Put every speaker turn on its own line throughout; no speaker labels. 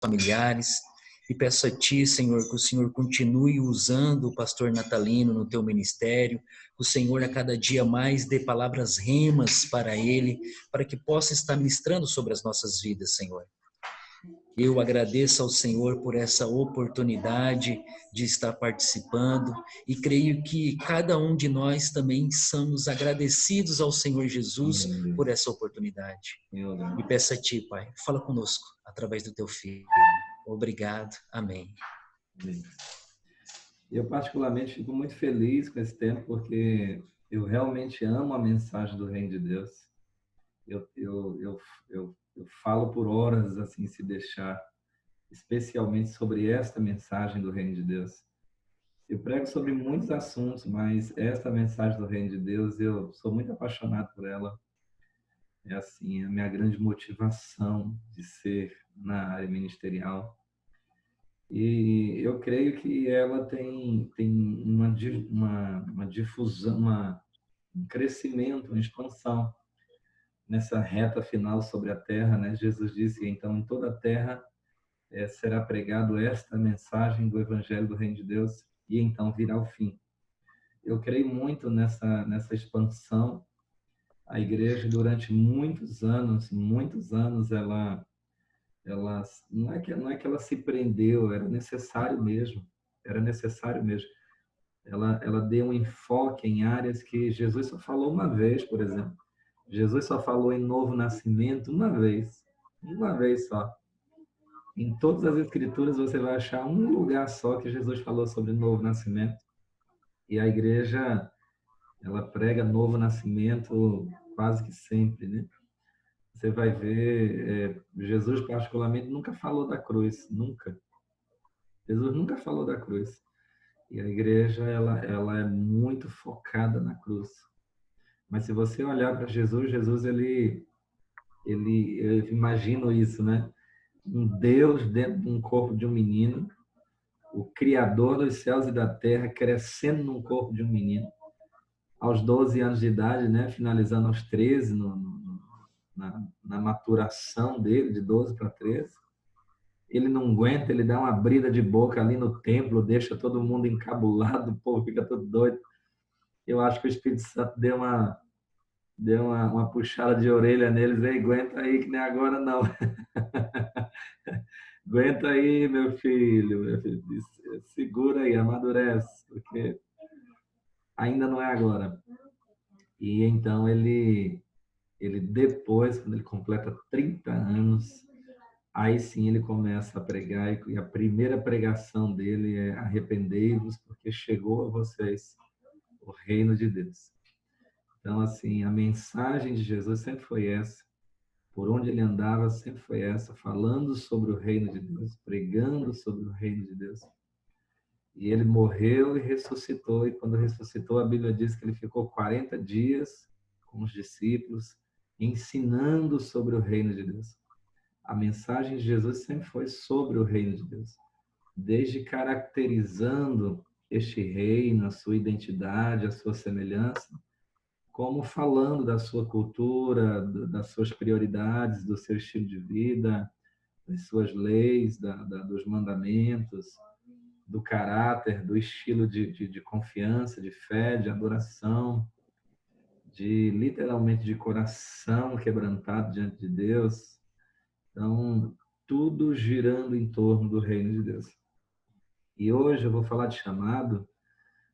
familiares. E peço a Ti, Senhor, que o Senhor continue usando o pastor Natalino no Teu ministério, que o Senhor a cada dia mais dê palavras remas para ele, para que possa estar ministrando sobre as nossas vidas, Senhor. Eu agradeço ao Senhor por essa oportunidade de estar participando e creio que cada um de nós também somos agradecidos ao Senhor Jesus por essa oportunidade. E peço a Ti, Pai, fala conosco através do Teu Filho. Obrigado. Amém.
Eu particularmente fico muito feliz com esse tempo porque eu realmente amo a mensagem do Reino de Deus. Eu falo por horas, assim, se deixar, especialmente sobre esta mensagem do Reino de Deus. Eu prego sobre muitos assuntos, mas esta mensagem do Reino de Deus, eu sou muito apaixonado por ela. É assim, a minha grande motivação de ser na área ministerial. E eu creio que ela tem uma difusão, um crescimento, uma expansão nessa reta final sobre a terra, né? Jesus disse, então, em toda a terra será pregado esta mensagem do Evangelho do Reino de Deus e então virá o fim. Eu creio muito nessa expansão. A igreja, durante muitos anos, ela não é que ela se prendeu, era necessário mesmo. Era necessário mesmo. Ela deu um enfoque em áreas que Jesus só falou uma vez, por exemplo. Jesus só falou em novo nascimento uma vez só. Em todas as escrituras você vai achar um lugar só que Jesus falou sobre novo nascimento. E a igreja, ela prega novo nascimento quase que sempre, né? Você vai ver, Jesus particularmente nunca falou da cruz, nunca. Jesus nunca falou da cruz. E a igreja, ela é muito focada na cruz. Mas se você olhar para Jesus, eu imagino isso, né? Um Deus dentro de um corpo de um menino, o Criador dos céus e da terra, crescendo num corpo de um menino, aos 12 anos de idade, né? Finalizando aos 13, na maturação dele, de 12 para 13. Ele não aguenta, ele dá uma brida de boca ali no templo, deixa todo mundo encabulado, o povo fica todo doido. Eu acho que o Espírito Santo deu uma puxada de orelha neles, ei, aguenta aí que nem agora não. Aguenta aí, meu filho, segura aí, amadurece, porque ainda não é agora. E então ele depois, quando ele completa 30 anos, aí sim ele começa a pregar, e a primeira pregação dele é: arrependei-vos, porque chegou a vocês o reino de Deus. Então, assim, a mensagem de Jesus sempre foi essa. Por onde ele andava, sempre foi essa, falando sobre o reino de Deus, pregando sobre o reino de Deus. E ele morreu e ressuscitou, e quando ressuscitou, a Bíblia diz que ele ficou 40 dias com os discípulos, ensinando sobre o reino de Deus. A mensagem de Jesus sempre foi sobre o reino de Deus, desde caracterizando este reino, a sua identidade, a sua semelhança, como falando da sua cultura, das suas prioridades, do seu estilo de vida, das suas leis, dos mandamentos, do caráter, do estilo de confiança, de fé, de adoração, literalmente de coração quebrantado diante de Deus. Então, tudo girando em torno do reino de Deus. E hoje eu vou falar de chamado,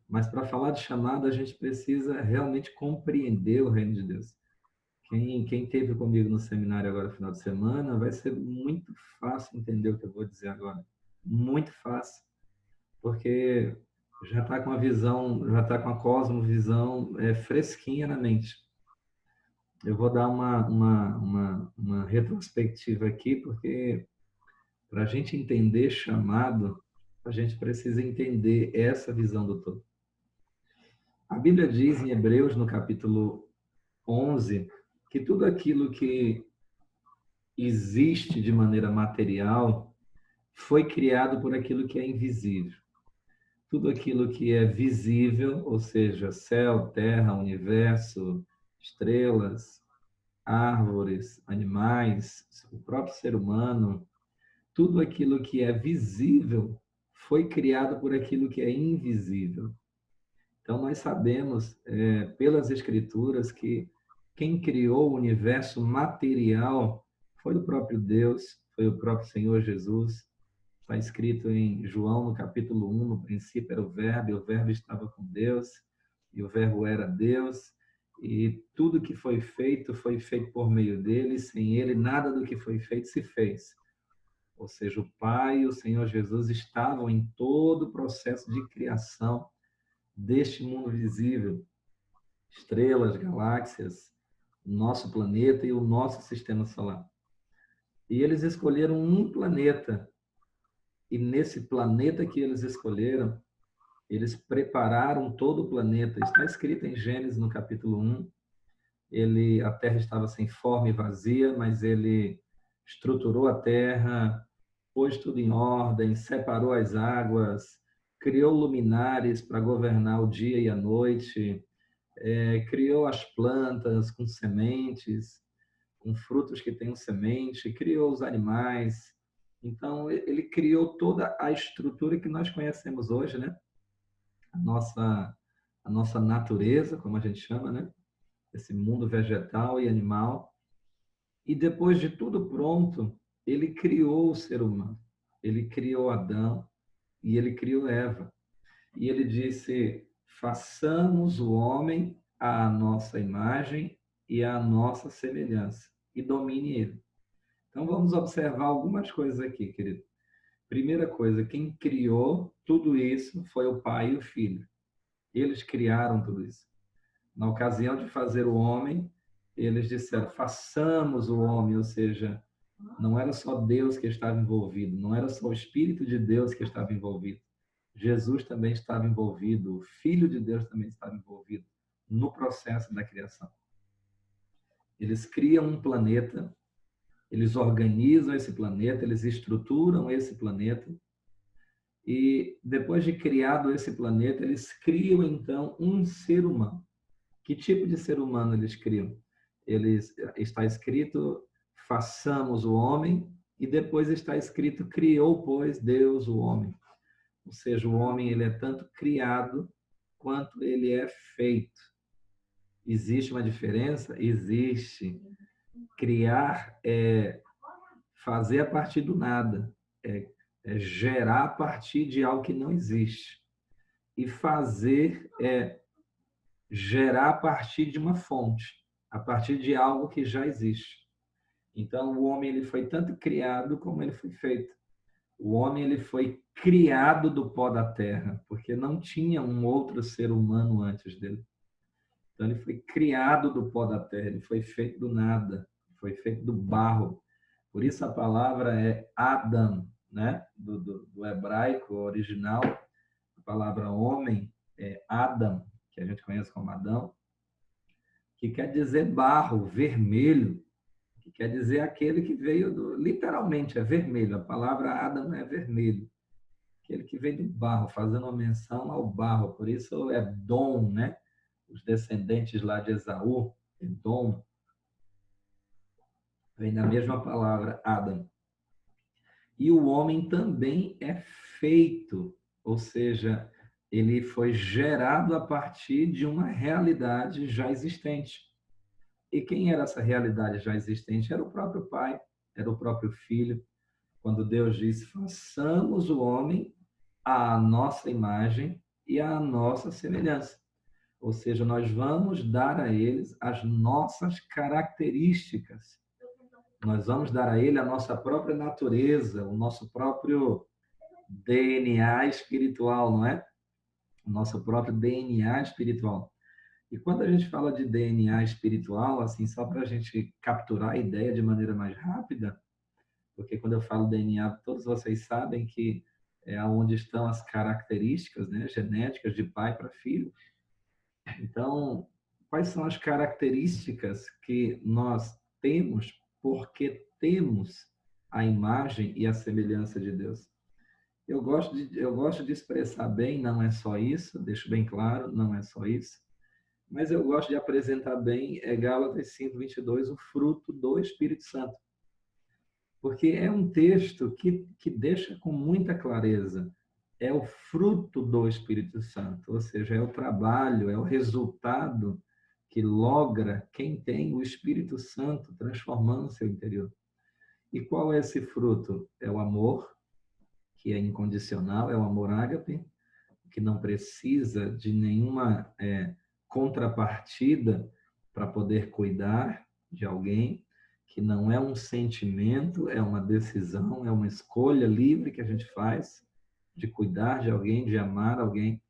mas para falar de chamado a gente precisa realmente compreender o reino de Deus. Quem esteve comigo no seminário agora no final de semana, vai ser muito fácil entender o que eu vou dizer agora. Muito fácil. Porque já está com a visão, já está com a cosmovisão fresquinha na mente. Eu vou dar uma retrospectiva aqui, porque para a gente entender chamado, a gente precisa entender essa visão do todo. A Bíblia diz em Hebreus, no capítulo 11, que tudo aquilo que existe de maneira material foi criado por aquilo que é invisível. Tudo aquilo que é visível, ou seja, céu, terra, universo, estrelas, árvores, animais, o próprio ser humano, tudo aquilo que é visível foi criado por aquilo que é invisível. Então, nós sabemos, pelas Escrituras, que quem criou o universo material foi o próprio Deus, foi o próprio Senhor Jesus. Está escrito em João, no capítulo 1, no princípio era o Verbo, e o Verbo estava com Deus, e o Verbo era Deus, e tudo que foi feito por meio dele, sem ele, nada do que foi feito se fez. Ou seja, o Pai e o Senhor Jesus estavam em todo o processo de criação deste mundo visível, estrelas, galáxias, nosso planeta e o nosso sistema solar. E eles escolheram um planeta. E nesse planeta que eles escolheram, eles prepararam todo o planeta. Está escrito em Gênesis, no capítulo 1. A terra estava sem forma e vazia, mas ele estruturou a terra, pôs tudo em ordem, separou as águas, criou luminares para governar o dia e a noite, criou as plantas com sementes, com frutos que tenham semente, criou os animais. Então, ele criou toda a estrutura que nós conhecemos hoje, né? A nossa natureza, como a gente chama, né? Esse mundo vegetal e animal. E depois de tudo pronto, ele criou o ser humano. Ele criou Adão e ele criou Eva. E ele disse: façamos o homem à nossa imagem e à nossa semelhança, e domine ele. Então vamos observar algumas coisas aqui, querido. Primeira coisa, quem criou tudo isso foi o Pai e o Filho. Eles criaram tudo isso. Na ocasião de fazer o homem, eles disseram: façamos o homem, ou seja, não era só Deus que estava envolvido, não era só o Espírito de Deus que estava envolvido. Jesus também estava envolvido, o Filho de Deus também estava envolvido no processo da criação. Eles criam um planeta, eles organizam esse planeta, eles estruturam esse planeta, e depois de criado esse planeta, eles criam então um ser humano. Que tipo de ser humano eles criam? Está escrito: façamos o homem, e depois está escrito: criou, pois, Deus o homem. Ou seja, o homem ele é tanto criado quanto ele é feito. Existe uma diferença? Existe. Criar é fazer a partir do nada, é gerar a partir de algo que não existe. E fazer é gerar a partir de uma fonte, a partir de algo que já existe. Então, o homem ele foi tanto criado como ele foi feito. O homem ele foi criado do pó da terra, porque não tinha um outro ser humano antes dele. Então, ele foi criado do pó da terra, ele foi feito do nada, foi feito do barro. Por isso a palavra é Adam, né? Do hebraico original, a palavra homem é Adam, que a gente conhece como Adão, que quer dizer barro, vermelho, que quer dizer aquele que veio literalmente, é vermelho. A palavra Adam é vermelho. Aquele que veio do barro, fazendo uma menção ao barro. Por isso é Dom, né? Os descendentes lá de Esaú, Edom, vem da mesma palavra, Adam. E o homem também é feito, ou seja, ele foi gerado a partir de uma realidade já existente. E quem era essa realidade já existente? Era o próprio Pai, era o próprio Filho. Quando Deus disse: façamos o homem à nossa imagem e à nossa semelhança. Ou seja, nós vamos dar a eles as nossas características. Nós vamos dar a ele a nossa própria natureza, o nosso próprio DNA espiritual, não é? O nosso próprio DNA espiritual. E quando a gente fala de DNA espiritual, assim, só para a gente capturar a ideia de maneira mais rápida, porque quando eu falo DNA, todos vocês sabem que é onde estão as características, né, genéticas de pai para filho. Então, quais são as características que nós temos porque temos a imagem e a semelhança de Deus? Eu gosto de expressar bem, não é só isso, deixo bem claro, não é só isso, mas eu gosto de apresentar bem, Gálatas 5:22, o fruto do Espírito Santo. porque é um texto que deixa com muita clareza. É o fruto do Espírito Santo, ou seja, é o trabalho, é o resultado que logra quem tem o Espírito Santo transformando o seu interior. E qual é esse fruto? É o amor, que é incondicional, é o amor ágape, que não precisa de nenhuma contrapartida para poder cuidar de alguém, que não é um sentimento, é uma decisão, é uma escolha livre que a gente faz de cuidar de alguém, de amar alguém.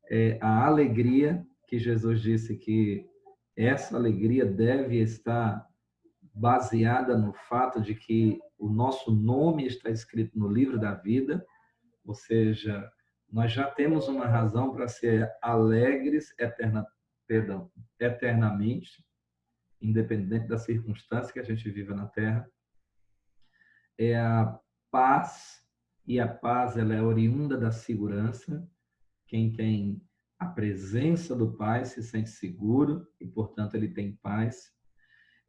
É a alegria que Jesus disse que essa alegria deve estar baseada no fato de que o nosso nome está escrito no livro da vida, ou seja, nós já temos uma razão para ser alegres eternamente, independente da circunstância que a gente vive na Terra. É a paz, e a paz ela é oriunda da segurança. Quem tem a presença do Pai se sente seguro e, portanto, ele tem paz.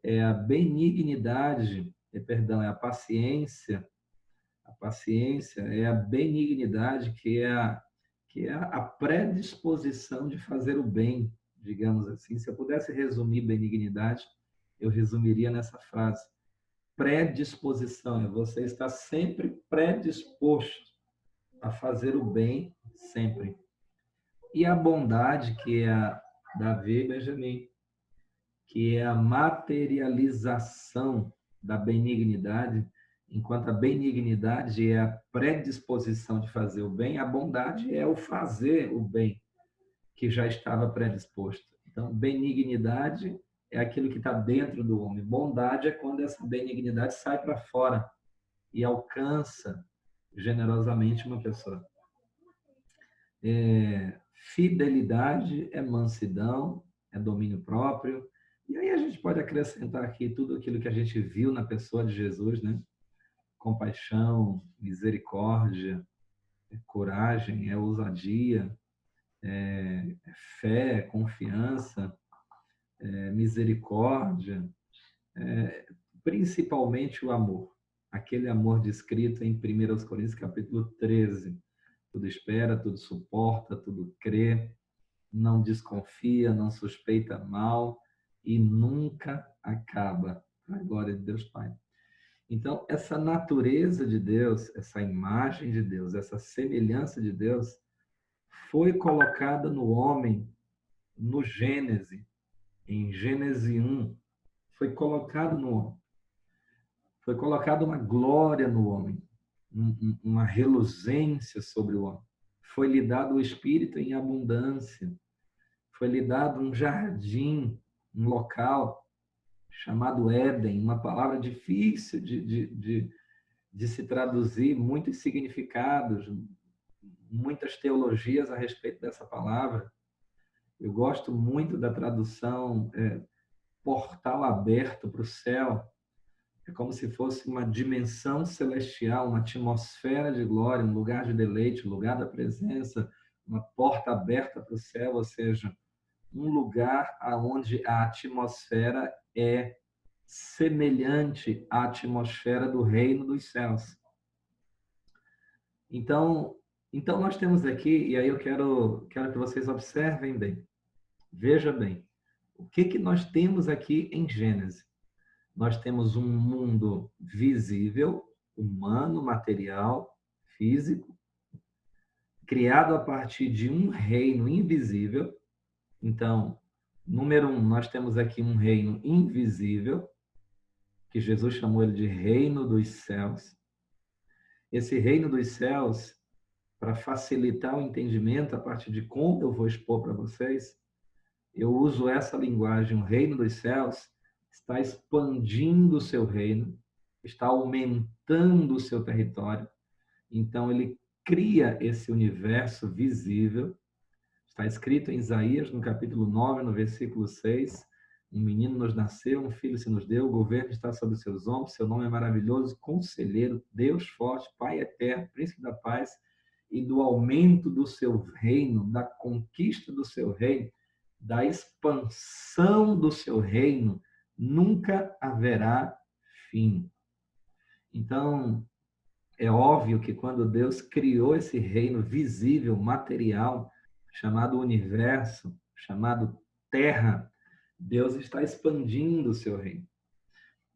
É a benignidade, é a paciência. A paciência é a benignidade, que é a predisposição de fazer o bem, digamos assim. Se eu pudesse resumir benignidade, eu resumiria nessa frase: predisposição, é você estar sempre predisposto a fazer o bem, sempre. E a bondade, que é a Davi Benjamin, que é a materialização da benignidade. Enquanto a benignidade é a predisposição de fazer o bem, a bondade é o fazer o bem, que já estava predisposto. Então, benignidade é aquilo que está dentro do homem. Bondade é quando essa benignidade sai para fora e alcança generosamente uma pessoa. Fidelidade é mansidão, é domínio próprio. E aí a gente pode acrescentar aqui tudo aquilo que a gente viu na pessoa de Jesus, né? Compaixão, misericórdia, coragem, ousadia, fé, confiança, misericórdia, principalmente o amor. Aquele amor descrito em 1 Coríntios capítulo 13. Tudo espera, tudo suporta, tudo crê, não desconfia, não suspeita mal e nunca acaba. A glória de Deus Pai. Então, essa natureza de Deus, essa imagem de Deus, essa semelhança de Deus, foi colocada no homem no Gênesis, em Gênesis 1. Foi colocado no homem. Foi colocada uma glória no homem, uma reluzência sobre o homem. Foi-lhe dado o Espírito em abundância. Foi-lhe dado um jardim, um local chamado Éden, uma palavra difícil de se traduzir, muitos significados, muitas teologias a respeito dessa palavra. Eu gosto muito da tradução portal aberto para o céu. É como se fosse uma dimensão celestial, uma atmosfera de glória, um lugar de deleite, um lugar da presença, uma porta aberta para o céu, ou seja, um lugar onde a atmosfera é semelhante à atmosfera do reino dos céus. Então nós temos aqui, e aí eu quero que vocês observem bem, veja bem, o que nós temos aqui em Gênesis? Nós temos um mundo visível, humano, material, físico, criado a partir de um reino invisível. Então, número 1, nós temos aqui um reino invisível, que Jesus chamou ele de reino dos céus. Esse reino dos céus, para facilitar o entendimento a partir de como eu vou expor para vocês, eu uso essa linguagem: o reino dos céus está expandindo o seu reino, está aumentando o seu território. Então, ele cria esse universo visível. Está escrito em Isaías, no capítulo 9, no versículo 6, um menino nos nasceu, um filho se nos deu, o governo está sobre os seus ombros, seu nome é maravilhoso, conselheiro, Deus forte, Pai eterno, príncipe da paz, e do aumento do seu reino, da conquista do seu reino, da expansão do seu reino, nunca haverá fim. Então, é óbvio que quando Deus criou esse reino visível, material, chamado universo, chamado terra, Deus está expandindo o seu reino.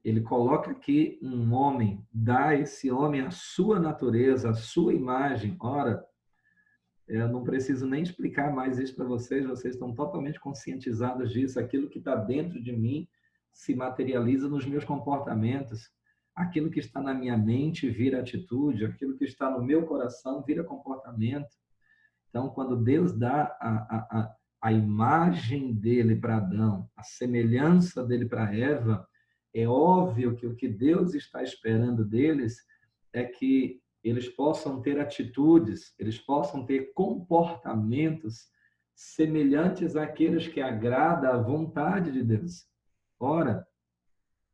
Ele coloca aqui um homem, dá a esse homem a sua natureza, a sua imagem. Ora, eu não preciso nem explicar mais isso para vocês estão totalmente conscientizados disso. Aquilo que está dentro de mim se materializa nos meus comportamentos. Aquilo que está na minha mente vira atitude, aquilo que está no meu coração vira comportamento. Então, quando Deus dá a imagem dele para Adão, a semelhança dele para Eva, é óbvio que o que Deus está esperando deles é que eles possam ter atitudes, eles possam ter comportamentos semelhantes àqueles que agradam à vontade de Deus. Ora,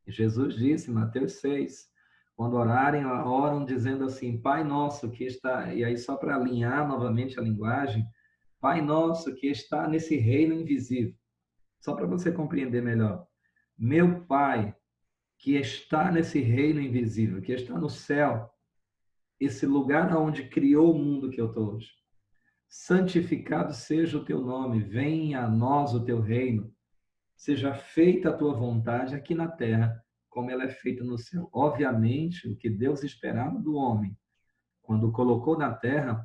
Jesus disse em Mateus 6, quando orarem, oram dizendo assim, Pai nosso que está, e aí só para alinhar novamente a linguagem, Pai nosso que está nesse reino invisível, só para você compreender melhor. Meu Pai que está nesse reino invisível, que está no céu, esse lugar onde criou o mundo que eu estou hoje. Santificado seja o teu nome, venha a nós o teu reino, seja feita a tua vontade aqui na terra, como ela é feita no céu. Obviamente, o que Deus esperava do homem, quando o colocou na terra,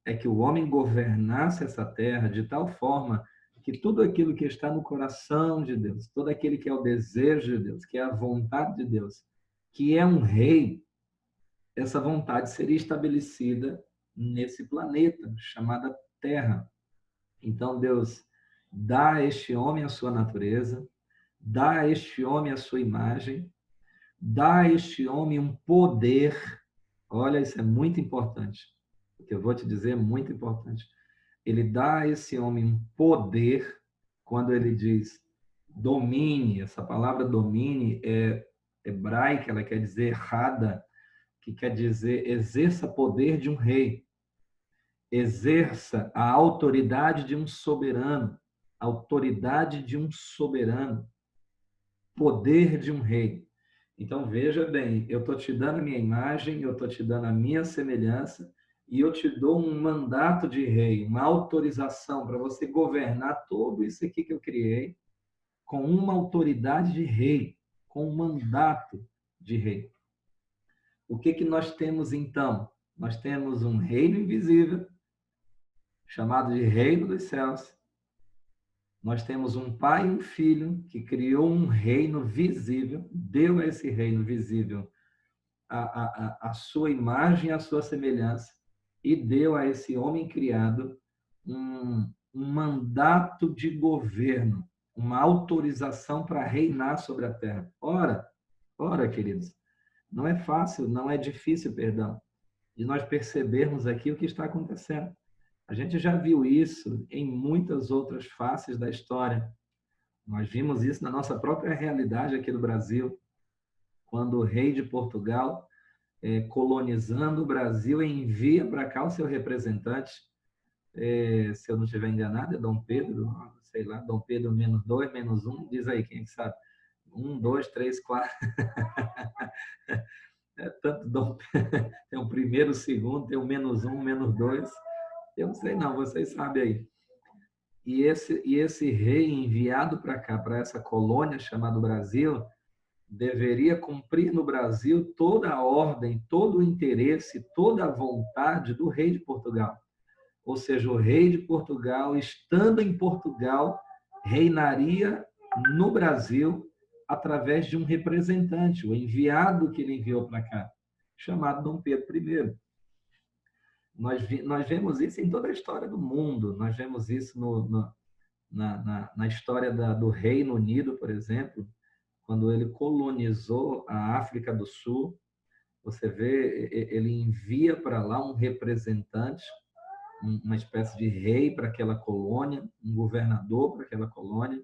é que o homem governasse essa terra de tal forma que tudo aquilo que está no coração de Deus, todo aquele que é o desejo de Deus, que é a vontade de Deus, que é um rei, essa vontade seria estabelecida nesse planeta chamada Terra. Então Deus dá a este homem a sua natureza, dá a este homem a sua imagem, dá a este homem um poder. Olha, isso é muito importante. O que eu vou te dizer é muito importante. Ele dá a esse homem um poder quando ele diz domine. Essa palavra domine é hebraica, ela quer dizer rada, que quer dizer exerça poder de um rei, exerça a autoridade de um soberano, autoridade de um soberano, poder de um rei. Então veja bem, eu estou te dando a minha imagem, eu estou te dando a minha semelhança e eu te dou um mandato de rei, uma autorização para você governar tudo isso aqui que eu criei com uma autoridade de rei, com um mandato de rei. O que nós temos então? Nós temos um reino invisível, chamado de Reino dos Céus. Nós temos um pai e um filho que criou um reino visível, deu a esse reino visível a sua imagem, a sua semelhança, e deu a esse homem criado um mandato de governo, uma autorização para reinar sobre a terra. Ora, queridos, não é fácil, não é difícil, perdão, de nós percebermos aqui o que está acontecendo. A gente já viu isso em muitas outras faces da história. Nós vimos isso na nossa própria realidade aqui do Brasil, quando o rei de Portugal, colonizando o Brasil, envia para cá o seu representante, se eu não estiver enganado, é Dom Pedro, sei lá, Dom Pedro -2, -1, diz aí, quem sabe? 1, 2, 3, 4. Tanto Dom tem o primeiro, o segundo, tem o -1, -2. Eu não sei não, vocês sabem aí. E esse rei enviado para cá, para essa colônia chamada Brasil, deveria cumprir no Brasil toda a ordem, todo o interesse, toda a vontade do rei de Portugal. Ou seja, o rei de Portugal, estando em Portugal, reinaria no Brasil através de um representante, o enviado que ele enviou para cá, chamado Dom Pedro I. Nós vemos isso em toda a história do mundo. Nós vemos isso na história do Reino Unido, por exemplo, quando ele colonizou a África do Sul. Você vê, ele envia para lá um representante, uma espécie de rei para aquela colônia, um governador para aquela colônia,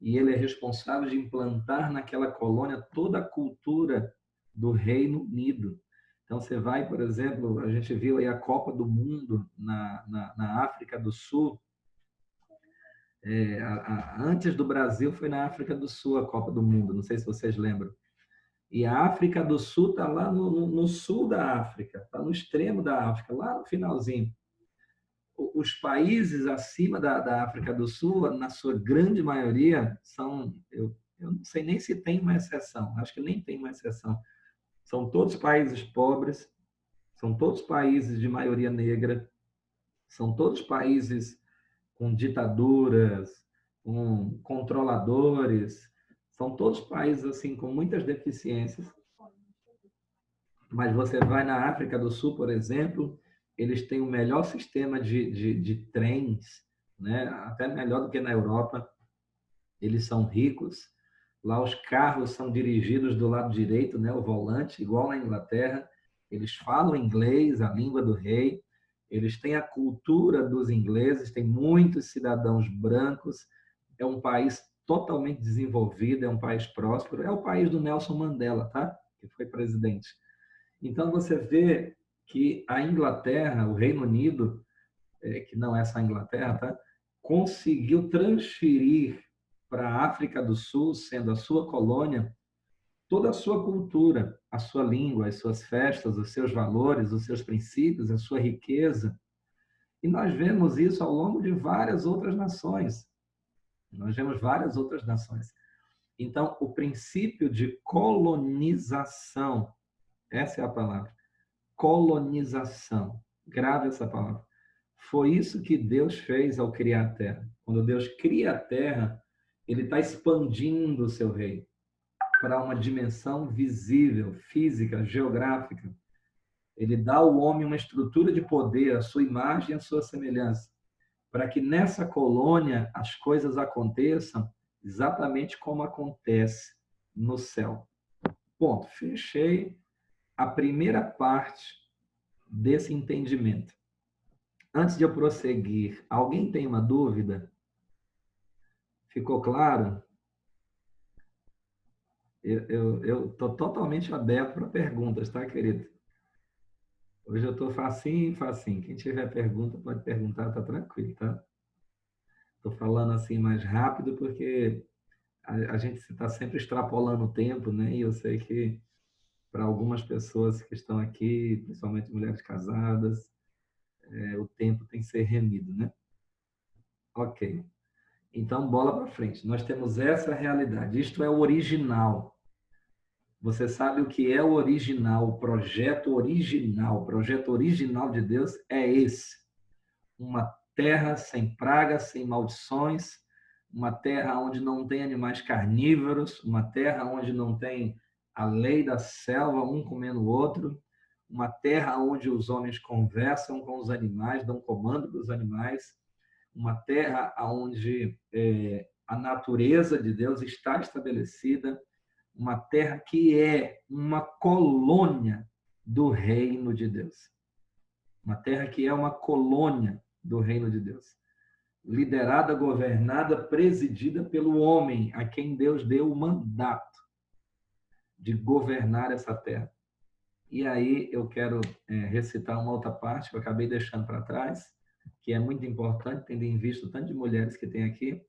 e ele é responsável de implantar naquela colônia toda a cultura do Reino Unido. Então, você vai, por exemplo, a gente viu aí a Copa do Mundo na África do Sul. Antes do Brasil, foi na África do Sul a Copa do Mundo, não sei se vocês lembram. E a África do Sul está lá no sul da África, está no extremo da África, lá no finalzinho. Os países acima da África do Sul, na sua grande maioria, são, eu não sei nem se tem uma exceção, acho que nem tem uma exceção. São todos países pobres, são todos países de maioria negra, são todos países com ditaduras, com controladores, são todos países assim com muitas deficiências. Mas você vai na África do Sul, por exemplo, eles têm o melhor sistema de trens, né? Até melhor do que na Europa. Eles são ricos. Lá os carros são dirigidos do lado direito, né? O volante, igual na Inglaterra. Eles falam inglês, a língua do rei. Eles têm a cultura dos ingleses, tem muitos cidadãos brancos. É um país totalmente desenvolvido, é um país próspero. É o país do Nelson Mandela, tá? Que foi presidente. Então, você vê que a Inglaterra, o Reino Unido, que não é só a Inglaterra, tá? Conseguiu transferir para a África do Sul, sendo a sua colônia, toda a sua cultura, a sua língua, as suas festas, os seus valores, os seus princípios, a sua riqueza. E nós vemos isso ao longo de várias outras nações. Nós vemos várias outras nações. Então, o princípio de colonização, essa é a palavra, colonização. Grave essa palavra. Foi isso que Deus fez ao criar a terra. Quando Deus cria a terra, ele está expandindo o seu reino para uma dimensão visível, física, geográfica. Ele dá ao homem uma estrutura de poder, a sua imagem e a sua semelhança, para que nessa colônia as coisas aconteçam exatamente como acontece no céu. Ponto. Fechei a primeira parte desse entendimento. Antes de eu prosseguir, alguém tem uma dúvida? Ficou claro? Eu estou totalmente aberto para perguntas, tá, querido? Hoje eu estou facinho, facinho. Quem tiver pergunta, pode perguntar, tá tranquilo, tá? Estou falando assim mais rápido porque a gente está sempre extrapolando o tempo, né? E eu sei que para algumas pessoas que estão aqui, principalmente mulheres casadas, o tempo tem que ser remido, né? Ok. Então, bola para frente. Nós temos essa realidade. Isto é o original. Você sabe o que é o original, o projeto original. O projeto original de Deus é esse. Uma terra sem pragas, sem maldições, uma terra onde não tem animais carnívoros, uma terra onde não tem a lei da selva, um comendo o outro, uma terra onde os homens conversam com os animais, dão comando para os animais, uma terra onde a natureza de Deus está estabelecida, uma terra que é uma colônia do reino de Deus. Uma terra que é uma colônia do reino de Deus. Liderada, governada, presidida pelo homem, a quem Deus deu o mandato de governar essa terra. E aí eu quero recitar uma outra parte que eu acabei deixando para trás, que é muito importante, tendo em vista o tanto de mulheres que tem aqui.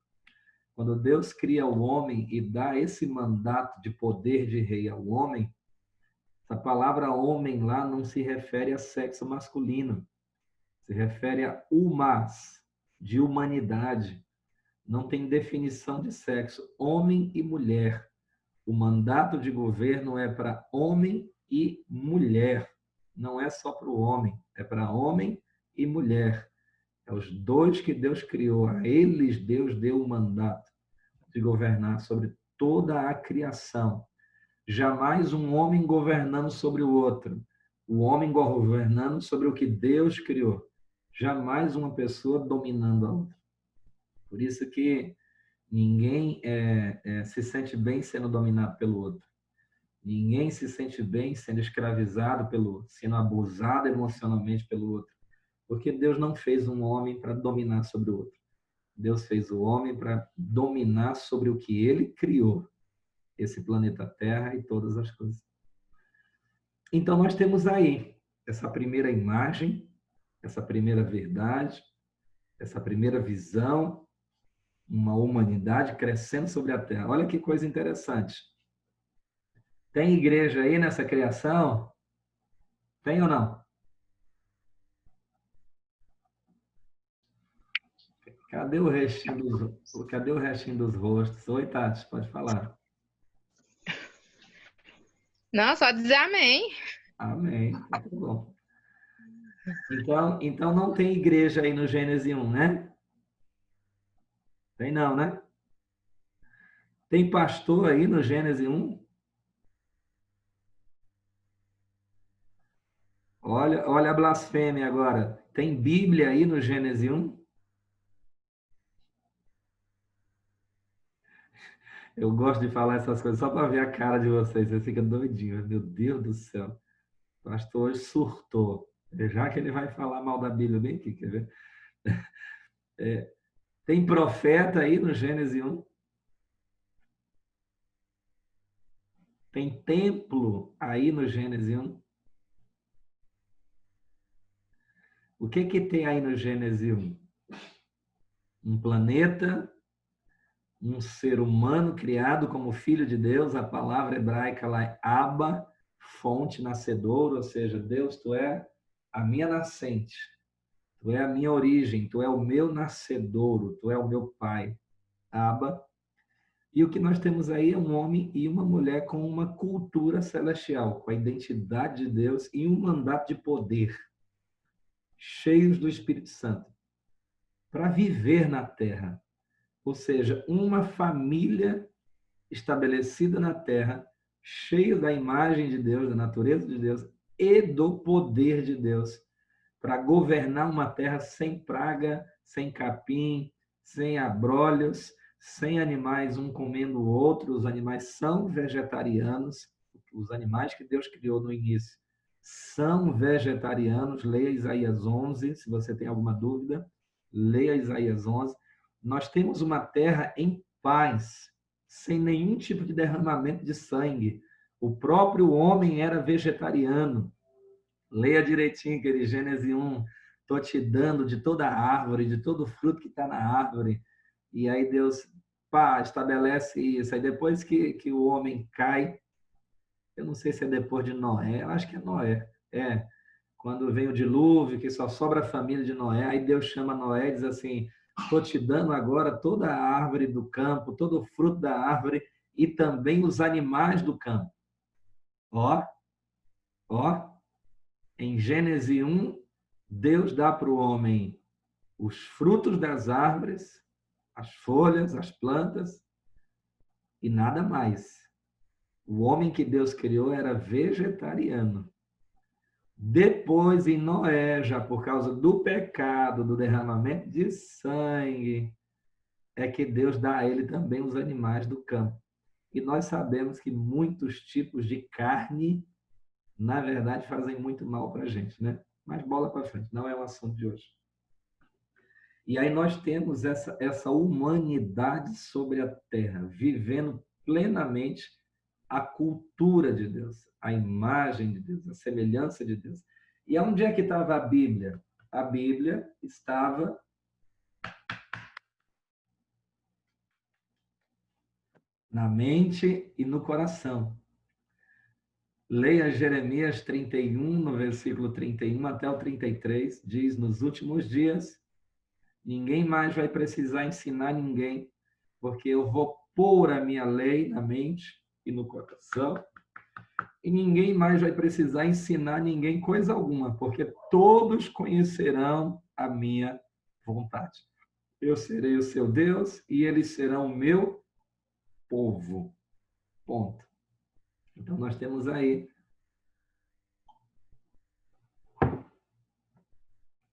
Quando Deus cria o homem e dá esse mandato de poder de rei ao homem, essa palavra homem lá não se refere a sexo masculino, se refere a humas, de humanidade. Não tem definição de sexo, homem e mulher. O mandato de governo é para homem e mulher, não é só para o homem, é para homem e mulher. É os dois que Deus criou, a eles Deus deu o mandato de governar sobre toda a criação. Jamais um homem governando sobre o outro, o homem governando sobre o que Deus criou. Jamais uma pessoa dominando a outra. Por isso que ninguém se sente bem sendo dominado pelo outro. Ninguém se sente bem sendo escravizado pelo outro, sendo abusado emocionalmente pelo outro. Porque Deus não fez um homem para dominar sobre o outro. Deus fez o homem para dominar sobre o que ele criou, esse planeta Terra e todas as coisas. Então, nós temos aí essa primeira imagem, essa primeira verdade, essa primeira visão, uma humanidade crescendo sobre a Terra. Olha que coisa interessante. Tem igreja aí nessa criação? Tem ou não? Cadê o restinho dos rostos? Oi, Tati, pode falar.
Não, só dizer amém.
Amém. Então, tá bom. Então não tem igreja aí no Gênesis 1, né? Tem não, né? Tem pastor aí no Gênesis 1? Olha a blasfêmia agora. Tem Bíblia aí no Gênesis 1? Eu gosto de falar essas coisas só para ver a cara de vocês. Você fica doidinho. Meu Deus do céu. O pastor hoje surtou. Já que ele vai falar mal da Bíblia bem aqui, quer ver? Tem profeta aí no Gênesis 1? Tem templo aí no Gênesis 1? O que tem aí no Gênesis 1? Um planeta, um ser humano criado como filho de Deus, a palavra hebraica lá é Abba, fonte, nascedouro, ou seja, Deus, tu é a minha nascente, tu é a minha origem, tu é o meu nascedouro, tu é o meu pai, Abba. E o que nós temos aí é um homem e uma mulher com uma cultura celestial, com a identidade de Deus e um mandato de poder, cheios do Espírito Santo, para viver na terra. Ou seja, uma família estabelecida na terra, cheio da imagem de Deus, da natureza de Deus e do poder de Deus, para governar uma terra sem praga, sem capim, sem abrolhos, sem animais um comendo o outro. Os animais são vegetarianos, os animais que Deus criou no início são vegetarianos. Leia Isaías 11, se você tem alguma dúvida, leia Isaías 11. Nós temos uma terra em paz, sem nenhum tipo de derramamento de sangue. O próprio homem era vegetariano. Leia direitinho, aquele Gênesis 1. Estou te dando de toda a árvore, de todo o fruto que está na árvore. E aí Deus, estabelece isso. Aí depois que o homem cai, eu não sei se é depois de Noé, eu acho que é Noé. Quando vem o dilúvio, que só sobra a família de Noé, aí Deus chama Noé e diz assim: estou te dando agora toda a árvore do campo, todo o fruto da árvore e também os animais do campo. Ó, ó, em Gênesis 1, Deus dá para o homem os frutos das árvores, as folhas, as plantas e nada mais. O homem que Deus criou era vegetariano. Depois, em Noé, já por causa do pecado, do derramamento de sangue, é que Deus dá a ele também os animais do campo. E nós sabemos que muitos tipos de carne, na verdade, fazem muito mal para a gente, né? Mas bola para frente, não é o assunto de hoje. E aí nós temos essa humanidade sobre a terra, vivendo plenamente a cultura de Deus, a imagem de Deus, a semelhança de Deus. E onde é que estava a Bíblia? A Bíblia estava na mente e no coração. Leia Jeremias 31, no versículo 31 até o 33, diz: nos últimos dias, ninguém mais vai precisar ensinar ninguém, porque eu vou pôr a minha lei na mente e no coração, e ninguém mais vai precisar ensinar ninguém coisa alguma, porque todos conhecerão a minha vontade. Eu serei o seu Deus e eles serão o meu povo. Ponto. Então nós temos aí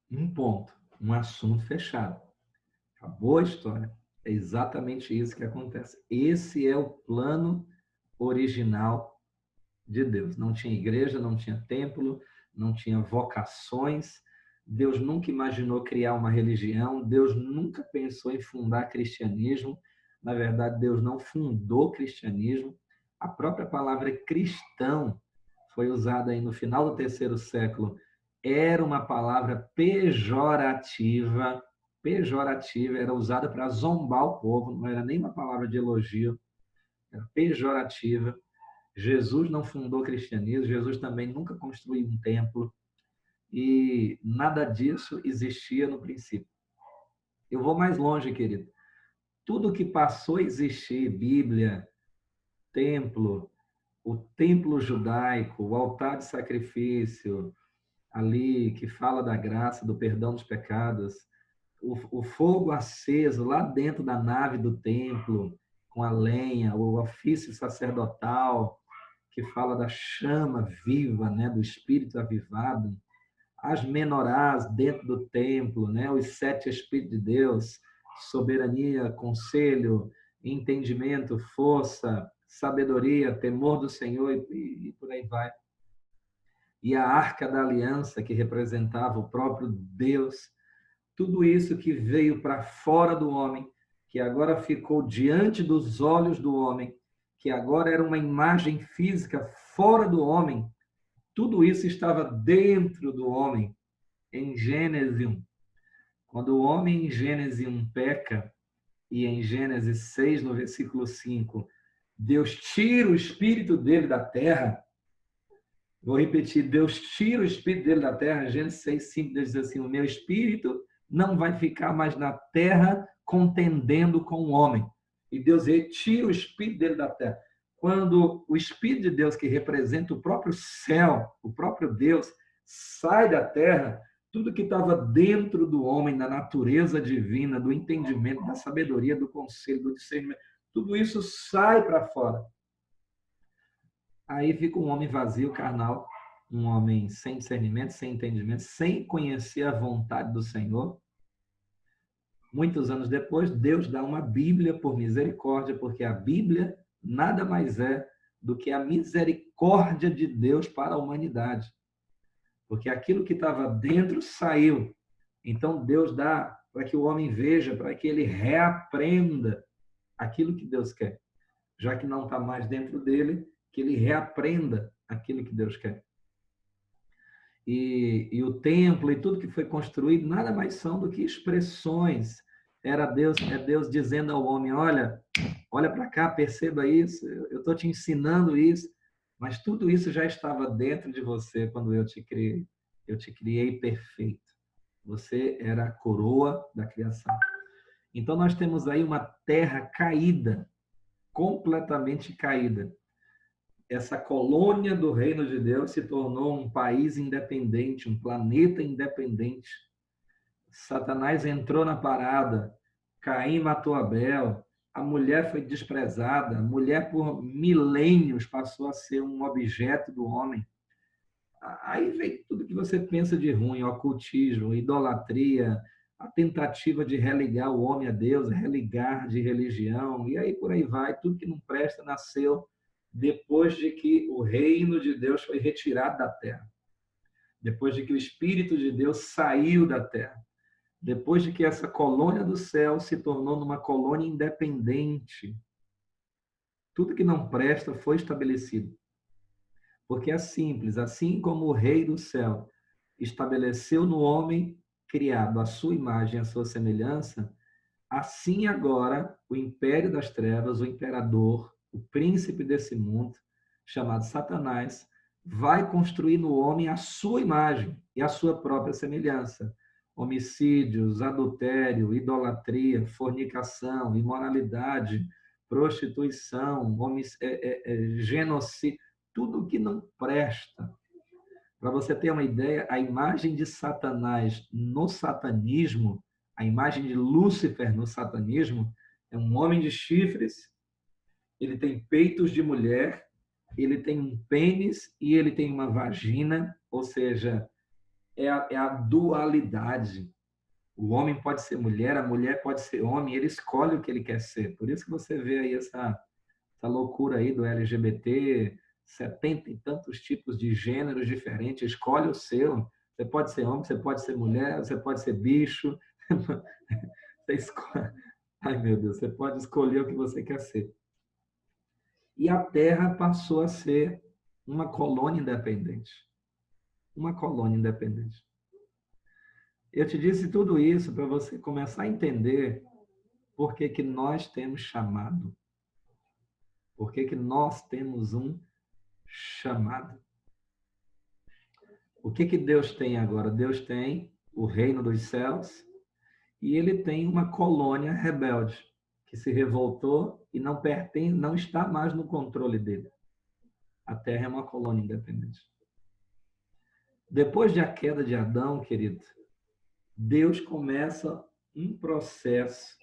um ponto, um assunto fechado. Acabou a história. É exatamente isso que acontece. Esse é o plano original de Deus. Não tinha igreja, não tinha templo, não tinha vocações. Deus nunca imaginou criar uma religião. Deus nunca pensou em fundar cristianismo. Na verdade, Deus não fundou cristianismo. A própria palavra cristão foi usada aí no final do terceiro século. Era uma palavra pejorativa, era usada para zombar o povo, não era nem uma palavra de elogio, era pejorativa. Jesus não fundou o cristianismo, Jesus também nunca construiu um templo e nada disso existia no princípio. Eu vou mais longe, querido. Tudo que passou a existir, Bíblia, templo, o templo judaico, o altar de sacrifício, ali que fala da graça, do perdão dos pecados, o fogo aceso lá dentro da nave do templo, com a lenha, o ofício sacerdotal, que fala da chama viva, né, do Espírito avivado, as menorás dentro do templo, né, os 7 Espíritos de Deus, soberania, conselho, entendimento, força, sabedoria, temor do Senhor e por aí vai. E a Arca da Aliança, que representava o próprio Deus, tudo isso que veio para fora do homem, que agora ficou diante dos olhos do homem, que agora era uma imagem física fora do homem, tudo isso estava dentro do homem, em Gênesis 1. Quando o homem em Gênesis 1 peca, e em Gênesis 6, no versículo 5, Deus tira o espírito dele da terra. Vou repetir, Deus tira o espírito dele da terra. Gênesis 6, 5, Deus diz assim, o meu espírito não vai ficar mais na terra contendendo com o homem. E Deus retira o espírito dele da terra. Quando o Espírito de Deus, que representa o próprio céu, o próprio Deus, sai da terra, tudo que estava dentro do homem, da natureza divina, do entendimento, da sabedoria, do conselho, do discernimento, tudo isso sai para fora. Aí fica um homem vazio, carnal, um homem sem discernimento, sem entendimento, sem conhecer a vontade do Senhor. Muitos anos depois, Deus dá uma Bíblia por misericórdia, porque a Bíblia nada mais é do que a misericórdia de Deus para a humanidade. Porque aquilo que estava dentro saiu. Então Deus dá para que o homem veja, para que ele reaprenda aquilo que Deus quer. Já que não está mais dentro dele, que ele reaprenda aquilo que Deus quer. E o templo e tudo que foi construído nada mais são do que expressões. É Deus dizendo ao homem, olha para cá, perceba isso, eu estou te ensinando isso, mas tudo isso já estava dentro de você quando eu te criei. Eu te criei perfeito. Você era a coroa da criação. Então nós temos aí uma terra caída, completamente caída. Essa colônia do reino de Deus se tornou um país independente, um planeta independente. Satanás entrou na parada, Caim matou Abel, a mulher foi desprezada, a mulher por milênios passou a ser um objeto do homem. Aí vem tudo que você pensa de ruim, ocultismo, idolatria, a tentativa de religar o homem a Deus, religar de religião, e aí por aí vai, tudo que não presta nasceu depois de que o reino de Deus foi retirado da terra, depois de que o Espírito de Deus saiu da terra, depois de que essa colônia do céu se tornou numa colônia independente. Tudo que não presta foi estabelecido. Porque é simples, assim como o Rei do céu estabeleceu no homem criado a sua imagem, a sua semelhança, assim agora o império das trevas, o imperador, o príncipe desse mundo, chamado Satanás, vai construir no homem a sua imagem e a sua própria semelhança. Homicídios, adultério, idolatria, fornicação, imoralidade, prostituição, genocídio, tudo que não presta. Para você ter uma ideia, a imagem de Satanás no satanismo, a imagem de Lúcifer no satanismo, é um homem de chifres, ele tem peitos de mulher, ele tem um pênis e ele tem uma vagina, ou seja, é a dualidade. O homem pode ser mulher, a mulher pode ser homem, ele escolhe o que ele quer ser. Por isso que você vê aí essa loucura aí do LGBT, 70 e tantos tipos de gêneros diferentes, escolhe o seu. Você pode ser homem, você pode ser mulher, você pode ser bicho. Você escolhe. Ai, meu Deus, você pode escolher o que você quer ser. E a Terra passou a ser uma colônia independente. Uma colônia independente. Eu te disse tudo isso para você começar a entender por que nós temos chamado. Por que nós temos um chamado. O que Deus tem agora? Deus tem o reino dos céus e ele tem uma colônia rebelde que se revoltou e não pertence, não está mais no controle dele. A terra é uma colônia independente. Depois da queda de Adão, querido, Deus começa um processo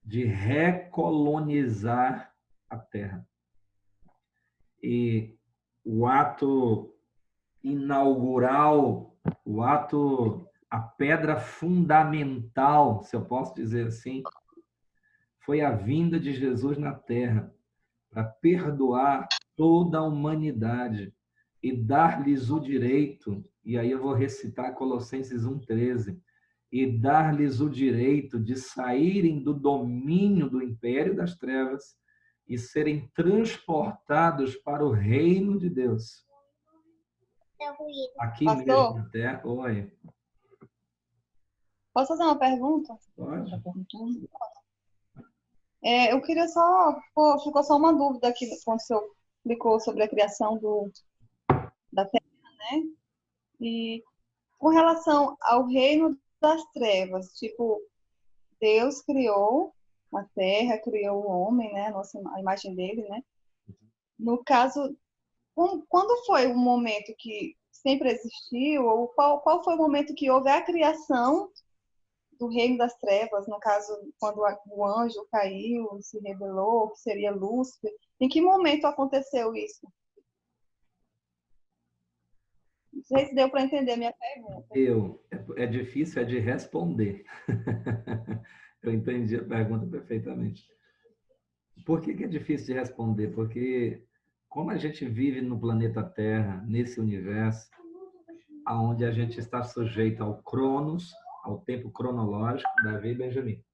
de recolonizar a terra. E o ato inaugural, a pedra fundamental, se eu posso dizer assim, foi a vinda de Jesus na terra para perdoar toda a humanidade e dar-lhes o direito, e aí eu vou recitar Colossenses 1,13, e dar-lhes o direito de saírem do domínio do império das trevas e serem transportados para o reino de Deus. Aqui
Pastor,
mesmo até. Oi.
posso fazer uma pergunta?
Pode.
Eu queria só... ficou só uma dúvida aqui quando o senhor explicou sobre a criação da Terra, né? E com relação ao reino das trevas, tipo, Deus criou a Terra, criou o homem, né? A imagem dele, né? No caso, quando foi o momento que sempre existiu, ou qual foi o momento que houve a criação do reino das trevas, no caso, quando o anjo caiu, se rebelou, que seria Lúcifer? Em que momento aconteceu isso? Não sei se deu para entender a minha pergunta.
É difícil de responder. Eu entendi a pergunta perfeitamente. Por que é difícil de responder? Porque como a gente vive no planeta Terra, nesse universo, onde a gente está sujeito ao Cronos, ao tempo cronológico, Davi e Benjamin,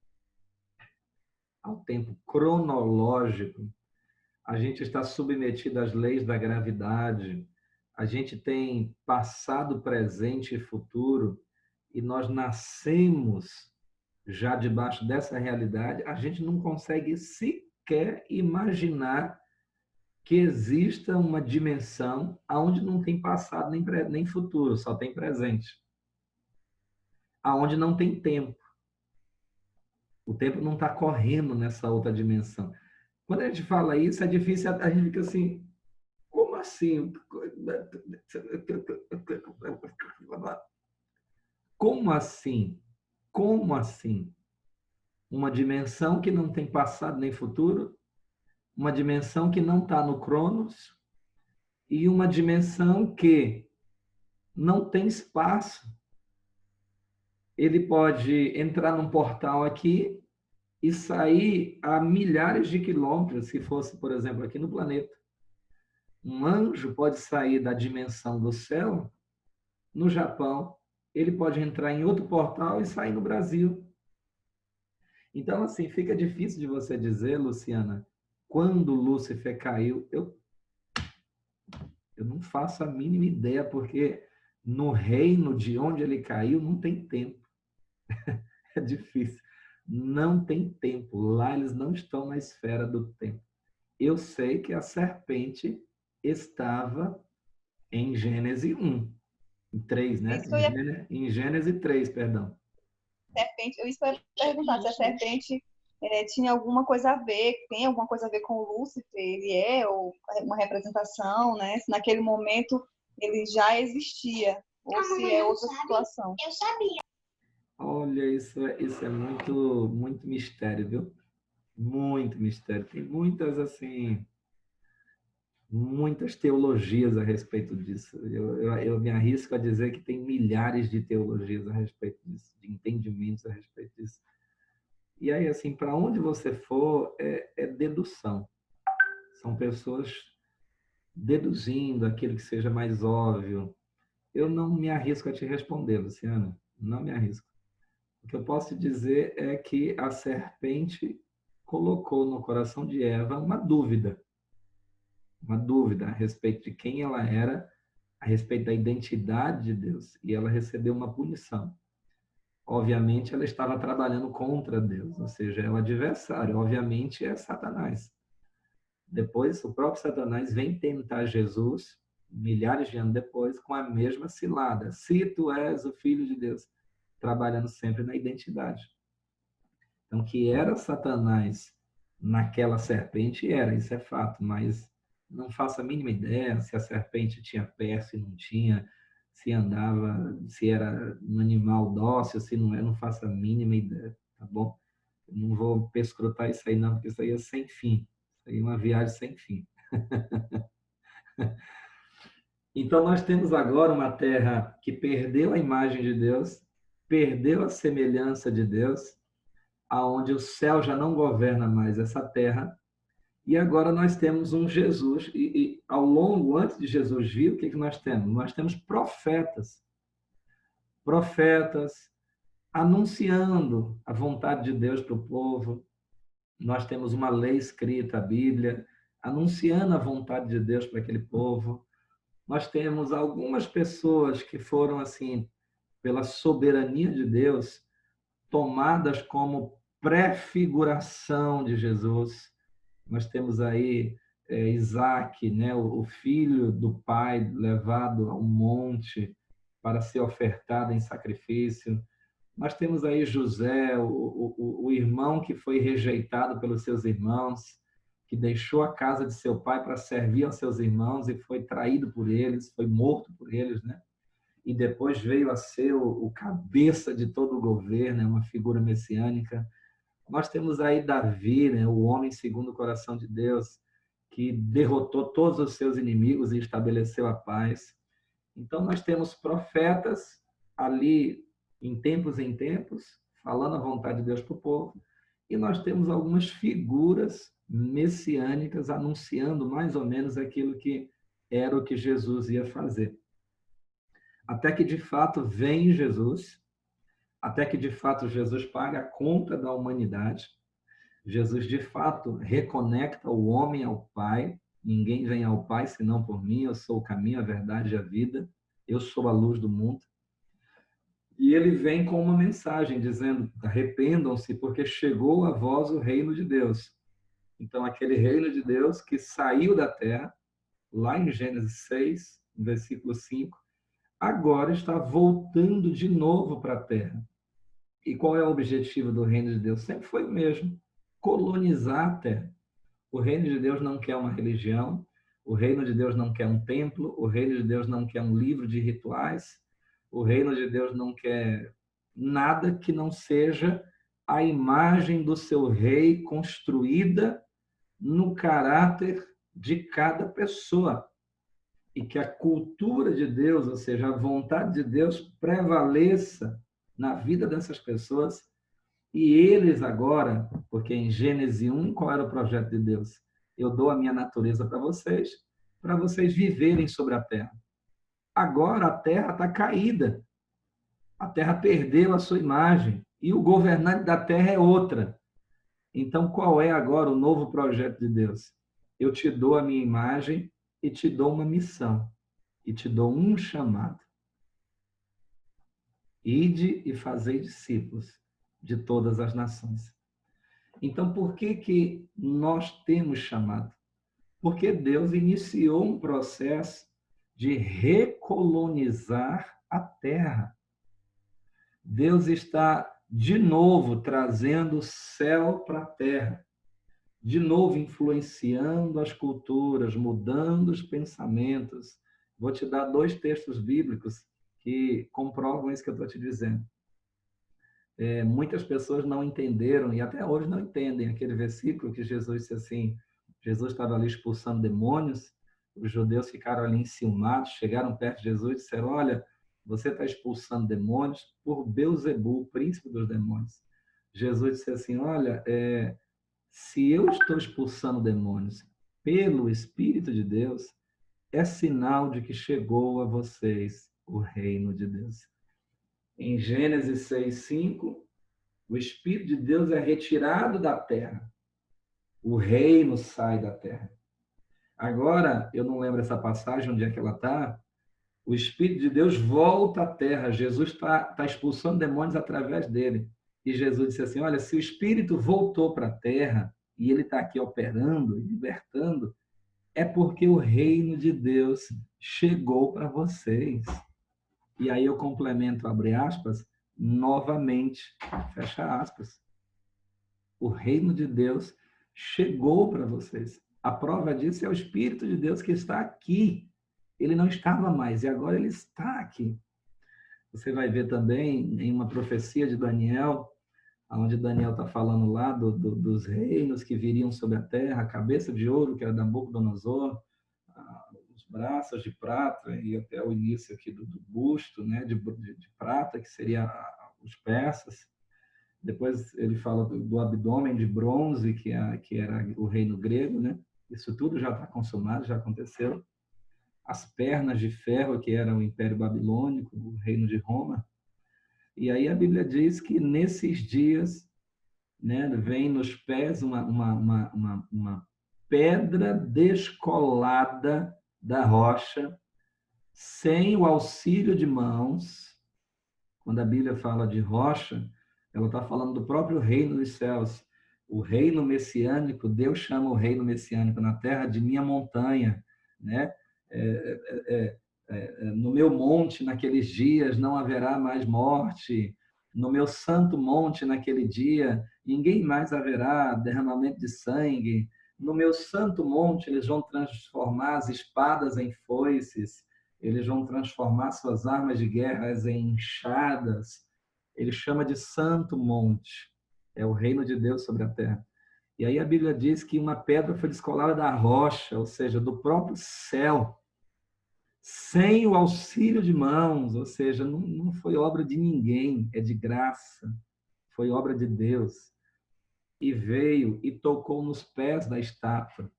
ao tempo cronológico, a gente está submetido às leis da gravidade, a gente tem passado, presente e futuro, e nós nascemos já debaixo dessa realidade, a gente não consegue sequer imaginar que exista uma dimensão onde não tem passado nem futuro, só tem presente. Aonde não tem tempo. O tempo não está correndo nessa outra dimensão. Quando a gente fala isso, é difícil, a gente fica assim, como assim? Como assim? Como assim? Uma dimensão que não tem passado nem futuro, uma dimensão que não está no Cronos e uma dimensão que não tem espaço. Ele pode entrar num portal aqui e sair a milhares de quilômetros, se fosse, por exemplo, aqui no planeta. Um anjo pode sair da dimensão do céu no Japão, ele pode entrar em outro portal e sair no Brasil. Então, assim, fica difícil de você dizer, Luciana, quando Lúcifer caiu, eu não faço a mínima ideia, porque no reino de onde ele caiu não tem tempo. É difícil. Não tem tempo. Lá eles não estão na esfera do tempo. Eu sei que a serpente estava em Gênesis 1. Em 3, né? Em Gênesis 3, perdão.
Serpente, eu ia perguntar se a serpente tinha alguma coisa a ver, tem alguma coisa a ver com o Lúcifer, ele ou uma representação, né? Se naquele momento ele já existia, ou se é outra situação.
Eu sabia.
Olha, isso é muito, muito mistério, viu? Muito mistério. Tem muitas, assim, muitas teologias a respeito disso. Eu me arrisco a dizer que tem milhares de teologias a respeito disso, de entendimentos a respeito disso. E aí, assim, para onde você for, é dedução. São pessoas deduzindo aquilo que seja mais óbvio. Eu não me arrisco a te responder, Luciana. Não me arrisco. O que eu posso dizer é que a serpente colocou no coração de Eva uma dúvida a respeito de quem ela era, a respeito da identidade de Deus, e ela recebeu uma punição. Obviamente, ela estava trabalhando contra Deus, ou seja, é o adversário, obviamente é Satanás. Depois, o próprio Satanás vem tentar Jesus, milhares de anos depois, com a mesma cilada. Se tu és o Filho de Deus, trabalhando sempre na identidade. Então, que era Satanás naquela serpente, era, isso é fato, mas não faço a mínima ideia se a serpente tinha pé, se não tinha, se andava, se era um animal dócil, se não é, não faço a mínima ideia, tá bom? Não vou pescrutar isso aí não, porque isso aí é sem fim. Isso aí é uma viagem sem fim. Então, nós temos agora uma terra que perdeu a imagem de Deus, perdeu a semelhança de Deus, aonde o céu já não governa mais essa terra, e agora nós temos um Jesus, e ao longo, antes de Jesus vir, o que nós temos? Nós temos profetas anunciando a vontade de Deus para o povo. Nós temos uma lei escrita, a Bíblia, anunciando a vontade de Deus para aquele povo. Nós temos algumas pessoas que foram, assim, pela soberania de Deus, tomadas como prefiguração de Jesus. Nós temos aí Isaac, né, o filho do pai, levado a um monte para ser ofertado em sacrifício. Nós temos aí José, o irmão que foi rejeitado pelos seus irmãos, que deixou a casa de seu pai para servir aos seus irmãos e foi traído por eles, foi morto por eles, né? E depois veio a ser o cabeça de todo o governo, uma figura messiânica. Nós temos aí Davi, né, o homem segundo o coração de Deus, que derrotou todos os seus inimigos e estabeleceu a paz. Então, nós temos profetas ali, em tempos, falando a vontade de Deus para o povo, e nós temos algumas figuras messiânicas anunciando mais ou menos aquilo que era o que Jesus ia fazer. Até que, de fato, vem Jesus, até que, de fato, Jesus paga a conta da humanidade. Jesus, de fato, reconecta o homem ao Pai. Ninguém vem ao Pai senão por mim. Eu sou o caminho, a verdade e a vida. Eu sou a luz do mundo. E ele vem com uma mensagem dizendo: arrependam-se, porque chegou a vós o reino de Deus. Então, aquele reino de Deus que saiu da terra, lá em Gênesis 6, versículo 5, agora está voltando de novo para a terra. E qual é o objetivo do reino de Deus? Sempre foi o mesmo: colonizar a terra. O reino de Deus não quer uma religião, o reino de Deus não quer um templo, o reino de Deus não quer um livro de rituais, o reino de Deus não quer nada que não seja a imagem do seu rei construída no caráter de cada pessoa. E que a cultura de Deus, ou seja, a vontade de Deus, prevaleça na vida dessas pessoas. E eles agora, porque em Gênesis 1, qual era o projeto de Deus? Eu dou a minha natureza para vocês viverem sobre a terra. Agora a terra está caída. A terra perdeu a sua imagem. E o governante da terra é outra. Então, qual é agora o novo projeto de Deus? Eu te dou a minha imagem e te dou uma missão. E te dou um chamado. Ide e fazei discípulos de todas as nações. Então, por que nós temos chamado? Porque Deus iniciou um processo de recolonizar a terra. Deus está, de novo, trazendo o céu para a terra. De novo, influenciando as culturas, mudando os pensamentos. Vou te dar 2 textos bíblicos que comprovam isso que eu estou te dizendo. Muitas pessoas não entenderam, e até hoje não entendem, aquele versículo que Jesus disse assim, Jesus estava ali expulsando demônios, os judeus ficaram ali enciumados, chegaram perto de Jesus e disseram: olha, você está expulsando demônios por Belzebu, príncipe dos demônios. Jesus disse assim: olha, se eu estou expulsando demônios pelo Espírito de Deus, é sinal de que chegou a vocês o reino de Deus. Em Gênesis 6:5, o Espírito de Deus é retirado da terra. O reino sai da terra. Agora, eu não lembro essa passagem, onde é que ela está. O Espírito de Deus volta à terra. Jesus está expulsando demônios através dele. E Jesus disse assim: olha, se o Espírito voltou para a terra, e ele está aqui operando e libertando, é porque o reino de Deus chegou para vocês. E aí eu complemento, abre aspas, novamente, fecha aspas. O reino de Deus chegou para vocês. A prova disso é o Espírito de Deus que está aqui. Ele não estava mais, e agora ele está aqui. Você vai ver também em uma profecia de Daniel, onde Daniel está falando lá dos reinos que viriam sobre a terra, a cabeça de ouro, que era Nabucodonosor, os braços de prata, e até o início aqui do busto, né, de prata, que seria os persas. Depois ele fala do abdômen de bronze, que era o reino grego, né? Isso tudo já está consumado, já aconteceu. As pernas de ferro, que era o Império Babilônico, o reino de Roma. E aí a Bíblia diz que nesses dias, né, vem nos pés uma pedra descolada da rocha, sem o auxílio de mãos. Quando a Bíblia fala de rocha, ela está falando do próprio reino dos céus. O reino messiânico, Deus chama o reino messiânico na terra de minha montanha, né? No meu monte, naqueles dias, não haverá mais morte. No meu santo monte, naquele dia, ninguém mais haverá derramamento de sangue. No meu santo monte, eles vão transformar as espadas em foices, eles vão transformar suas armas de guerra em enxadas. Ele chama de santo monte. É o reino de Deus sobre a terra. E aí a Bíblia diz que uma pedra foi descolada da rocha, ou seja, do próprio céu, sem o auxílio de mãos, ou seja, não foi obra de ninguém, é de graça, foi obra de Deus. E veio e tocou nos pés da estátua,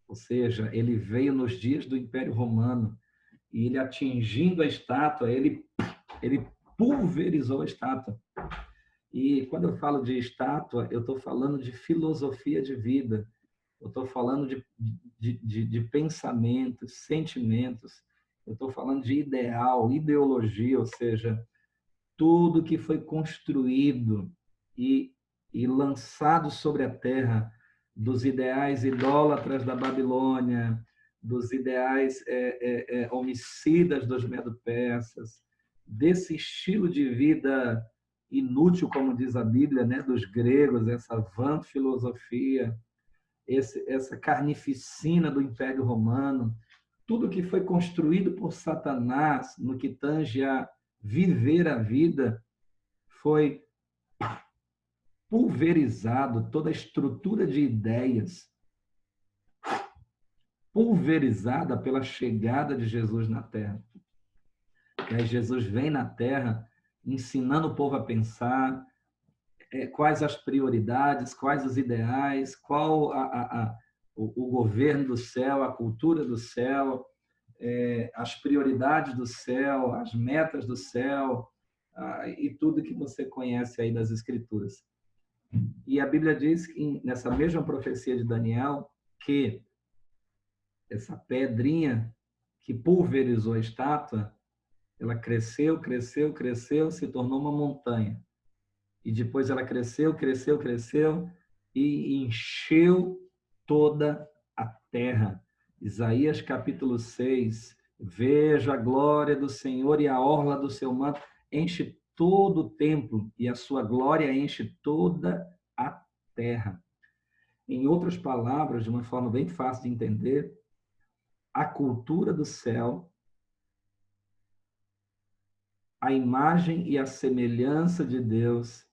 ou seja, ele veio nos dias do Império Romano, e ele atingindo a estátua, ele pulverizou a estátua. E quando eu falo de estátua, eu estou falando de filosofia de vida, eu estou falando de pensamentos, sentimentos, eu estou falando de ideal, ideologia, ou seja, tudo que foi construído e lançado sobre a terra, dos ideais idólatras da Babilônia, dos ideais homicidas dos medo-persas, desse estilo de vida inútil, como diz a Bíblia, né, dos gregos, essa vã filosofia, essa carnificina do Império Romano, tudo que foi construído por Satanás no que tange a viver a vida foi pulverizado, toda a estrutura de ideias pulverizada pela chegada de Jesus na Terra. E aí Jesus vem na Terra ensinando o povo a pensar quais as prioridades, quais os ideais, qual o governo do céu, a cultura do céu, as prioridades do céu, as metas do céu, e tudo que você conhece aí das Escrituras. E a Bíblia diz, nessa mesma profecia de Daniel, que essa pedrinha que pulverizou a estátua, ela cresceu, cresceu, cresceu, se tornou uma montanha. E depois ela cresceu, cresceu, cresceu e encheu toda a terra. Isaías capítulo 6, vejo a glória do Senhor e a orla do seu manto enche todo o templo e a sua glória enche toda a terra. Em outras palavras, de uma forma bem fácil de entender, a cultura do céu, a imagem e a semelhança de Deus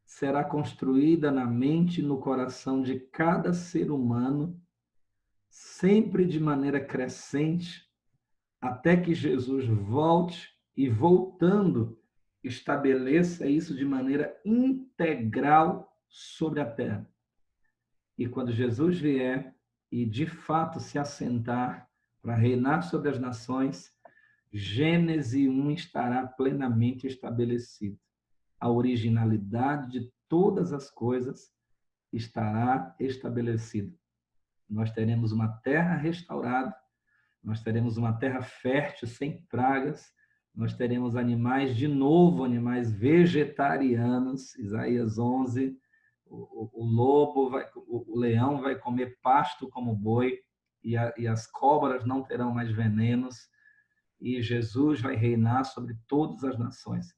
será construída na mente e no coração de cada ser humano, sempre de maneira crescente, até que Jesus volte e, voltando, estabeleça isso de maneira integral sobre a terra. E quando Jesus vier e, de fato, se assentar para reinar sobre as nações, Gênesis 1 estará plenamente estabelecido. A originalidade de todas as coisas estará estabelecida. Nós teremos uma terra restaurada, nós teremos uma terra fértil, sem pragas, nós teremos animais de novo, animais vegetarianos, Isaías 11, o lobo, o leão vai comer pasto como boi, e as cobras não terão mais venenos, e Jesus vai reinar sobre todas as nações.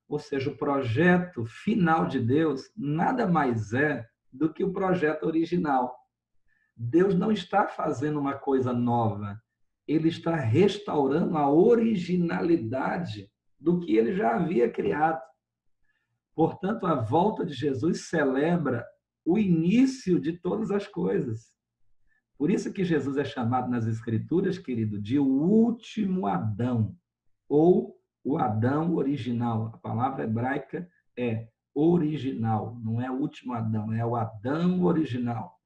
Ou seja, o projeto final de Deus nada mais é do que o projeto original. Deus não está fazendo uma coisa nova, ele está restaurando a originalidade do que ele já havia criado. Portanto, a volta de Jesus celebra o início de todas as coisas. Por isso que Jesus é chamado nas Escrituras, querido, de o último Adão, ou o Adão original. A palavra hebraica é original, não é o último Adão, é o Adão original.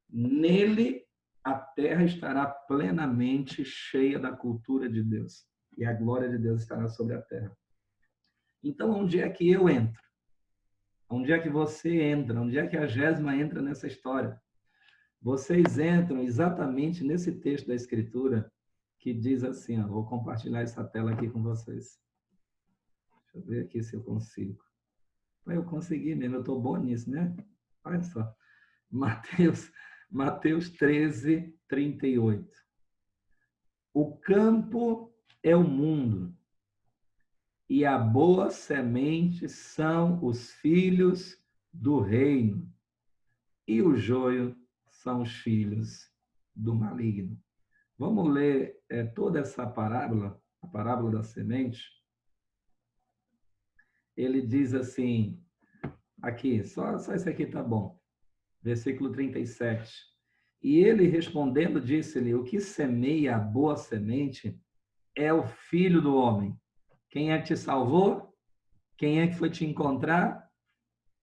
Nele, a terra estará plenamente cheia da cultura de Deus, e a glória de Deus estará sobre a terra. Então, onde é que eu entro? Onde é que você entra? Onde é que a Gésima entra nessa história? Vocês entram exatamente nesse texto da Escritura que diz assim, ó, vou compartilhar essa tela aqui com vocês. Deixa eu ver aqui se eu consigo. Eu consegui mesmo, eu estou bom nisso, né? Olha só. Mateus 13, 38. O campo é o mundo, e a boa semente são os filhos do reino, e o joio são os filhos do maligno. Vamos ler toda essa parábola, a parábola da semente. Ele diz assim, aqui, só isso aqui tá bom. Versículo 37. E ele respondendo disse-lhe, o que semeia a boa semente é o Filho do Homem. Quem é que te salvou? Quem é que foi te encontrar?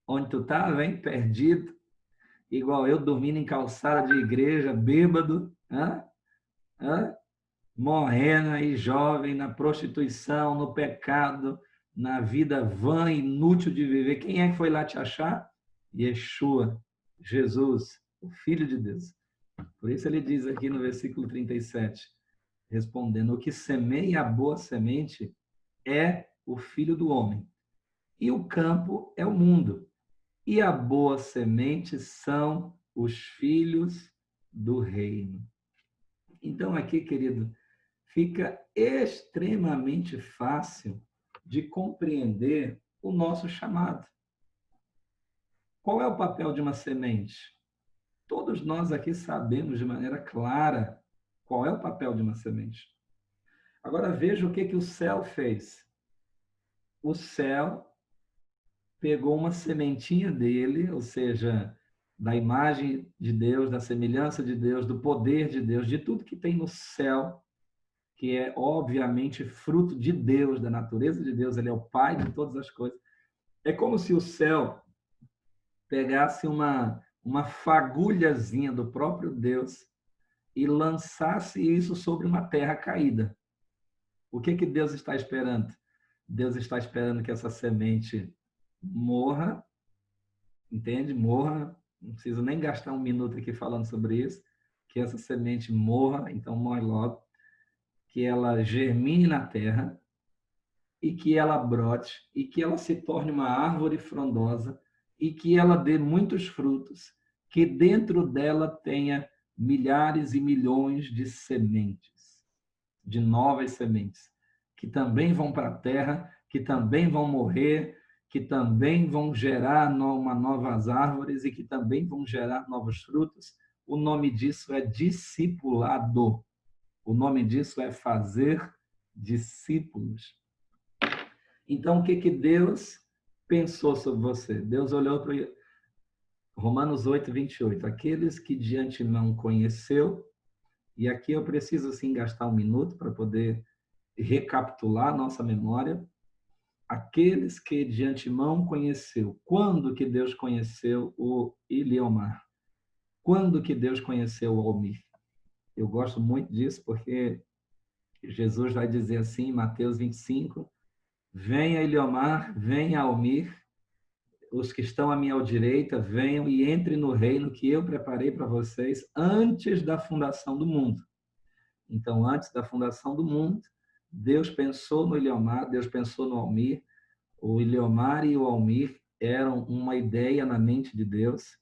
Onde tu estava, hein? Perdido. Igual eu, dormindo em calçada de igreja, bêbado, morrendo aí jovem, na prostituição, no pecado, na vida vã, inútil de viver. Quem é que foi lá te achar? Yeshua, Jesus, o Filho de Deus. Por isso ele diz aqui no versículo 37, respondendo, o que semeia a boa semente é o Filho do Homem. E o campo é o mundo. E a boa semente são os filhos do reino. Então aqui, querido, fica extremamente fácil de compreender o nosso chamado. Qual é o papel de uma semente? Todos nós aqui sabemos de maneira clara qual é o papel de uma semente. Agora veja o que o céu fez. O céu pegou uma sementinha dele, ou seja, da imagem de Deus, da semelhança de Deus, do poder de Deus, de tudo que tem no céu, que é obviamente fruto de Deus, da natureza de Deus, ele é o Pai de todas as coisas. É como se o céu pegasse uma fagulhazinha do próprio Deus e lançasse isso sobre uma terra caída. O que Deus está esperando? Deus está esperando que essa semente morra, entende? Morra, não preciso nem gastar um minuto aqui falando sobre isso, que essa semente morra, então morre logo, que ela germine na terra e que ela brote e que ela se torne uma árvore frondosa e que ela dê muitos frutos, que dentro dela tenha milhares e milhões de sementes, de novas sementes, que também vão para a terra, que também vão morrer, que também vão gerar novas árvores e que também vão gerar novos frutos. O nome disso é discipulado. O nome disso é fazer discípulos. Então, o que Deus pensou sobre você? Deus olhou para Romanos 8, 28. Aqueles que de antemão conheceu, e aqui eu preciso sim gastar um minuto para poder recapitular a nossa memória. Aqueles que de antemão conheceu. Quando que Deus conheceu o Iliomar? Quando que Deus conheceu o Almir? Eu gosto muito disso porque Jesus vai dizer assim em Mateus 25, venha Iliomar, venha Almir, os que estão à minha direita, venham e entrem no reino que eu preparei para vocês antes da fundação do mundo. Então, antes da fundação do mundo, Deus pensou no Iliomar, Deus pensou no Almir. O Iliomar e o Almir eram uma ideia na mente de Deus.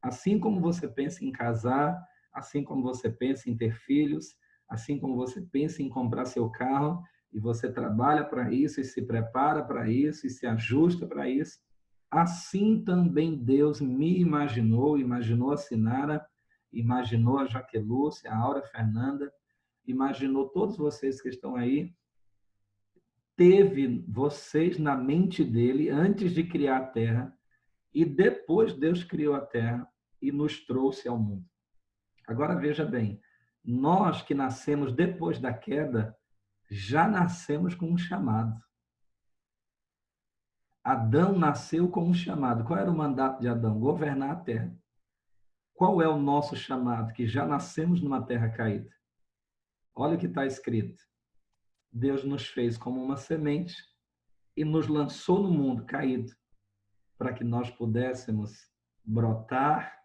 Assim como você pensa em casar, assim como você pensa em ter filhos, assim como você pensa em comprar seu carro, e você trabalha para isso, e se prepara para isso, e se ajusta para isso, assim também Deus me imaginou, imaginou a Sinara, imaginou a Jaquelúcia, a Aura Fernanda, imaginou todos vocês que estão aí, teve vocês na mente dele antes de criar a Terra, e depois Deus criou a Terra e nos trouxe ao mundo. Agora veja bem, nós que nascemos depois da queda, já nascemos com um chamado. Adão nasceu com um chamado. Qual era o mandato de Adão? Governar a terra. Qual é o nosso chamado? Que já nascemos numa terra caída. Olha o que está escrito. Deus nos fez como uma semente e nos lançou no mundo caído para que nós pudéssemos brotar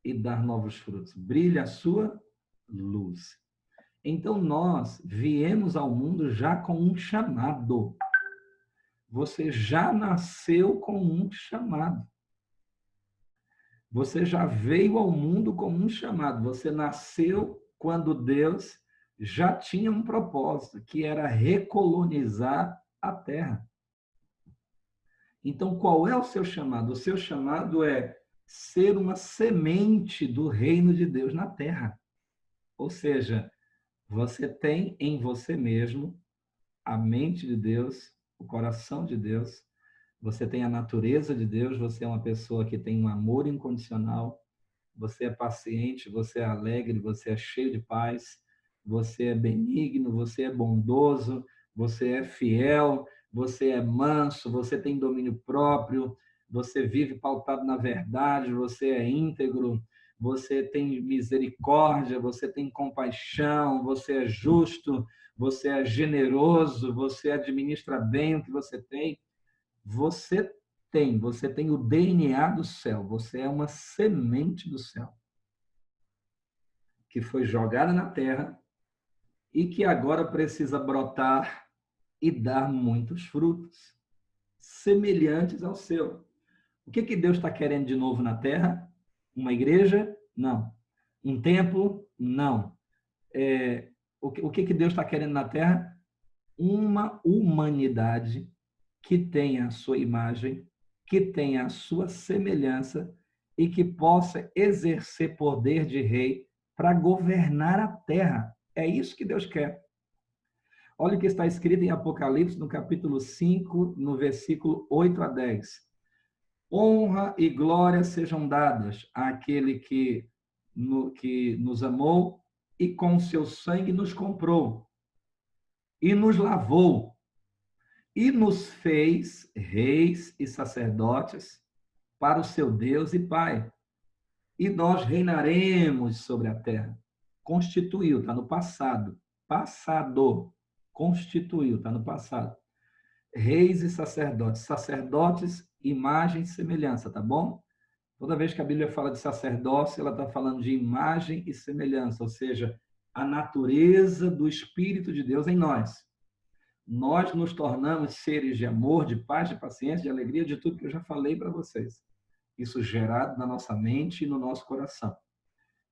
e dar novos frutos. Brilha a sua luz. Então nós viemos ao mundo já com um chamado. Você já nasceu com um chamado. Você já veio ao mundo com um chamado. Você nasceu quando Deus já tinha um propósito, que era recolonizar a terra. Então, qual é o seu chamado? O seu chamado é ser uma semente do reino de Deus na terra. Ou seja, você tem em você mesmo a mente de Deus, o coração de Deus, você tem a natureza de Deus, você é uma pessoa que tem um amor incondicional, você é paciente, você é alegre, você é cheio de paz, você é benigno, você é bondoso, você é fiel, você é manso, você tem domínio próprio, você vive pautado na verdade, você é íntegro, você tem misericórdia, você tem compaixão, você é justo, você é generoso, você administra bem o que você tem. Você tem o DNA do céu, você é uma semente do céu, que foi jogada na terra e que agora precisa brotar e dar muitos frutos, semelhantes ao seu. O que Deus está querendo de novo na terra? Uma igreja? Não. Um templo? Não. O que Deus está querendo na terra? Uma humanidade que tenha a sua imagem, que tenha a sua semelhança e que possa exercer poder de rei para governar a terra. É isso que Deus quer. Olha o que está escrito em Apocalipse, no capítulo 5, no versículo 8 a 10. Honra e glória sejam dadas àquele que nos amou e com seu sangue nos comprou e nos lavou e nos fez reis e sacerdotes para o seu Deus e Pai. E nós reinaremos sobre a terra. Constituiu, está no passado. Passado. Constituiu, está no passado. Reis e sacerdotes. Sacerdotes, imagem e semelhança, tá bom? Toda vez que a Bíblia fala de sacerdócio, ela está falando de imagem e semelhança, ou seja, a natureza do Espírito de Deus em nós. Nós nos tornamos seres de amor, de paz, de paciência, de alegria, de tudo que eu já falei para vocês. Isso gerado na nossa mente e no nosso coração.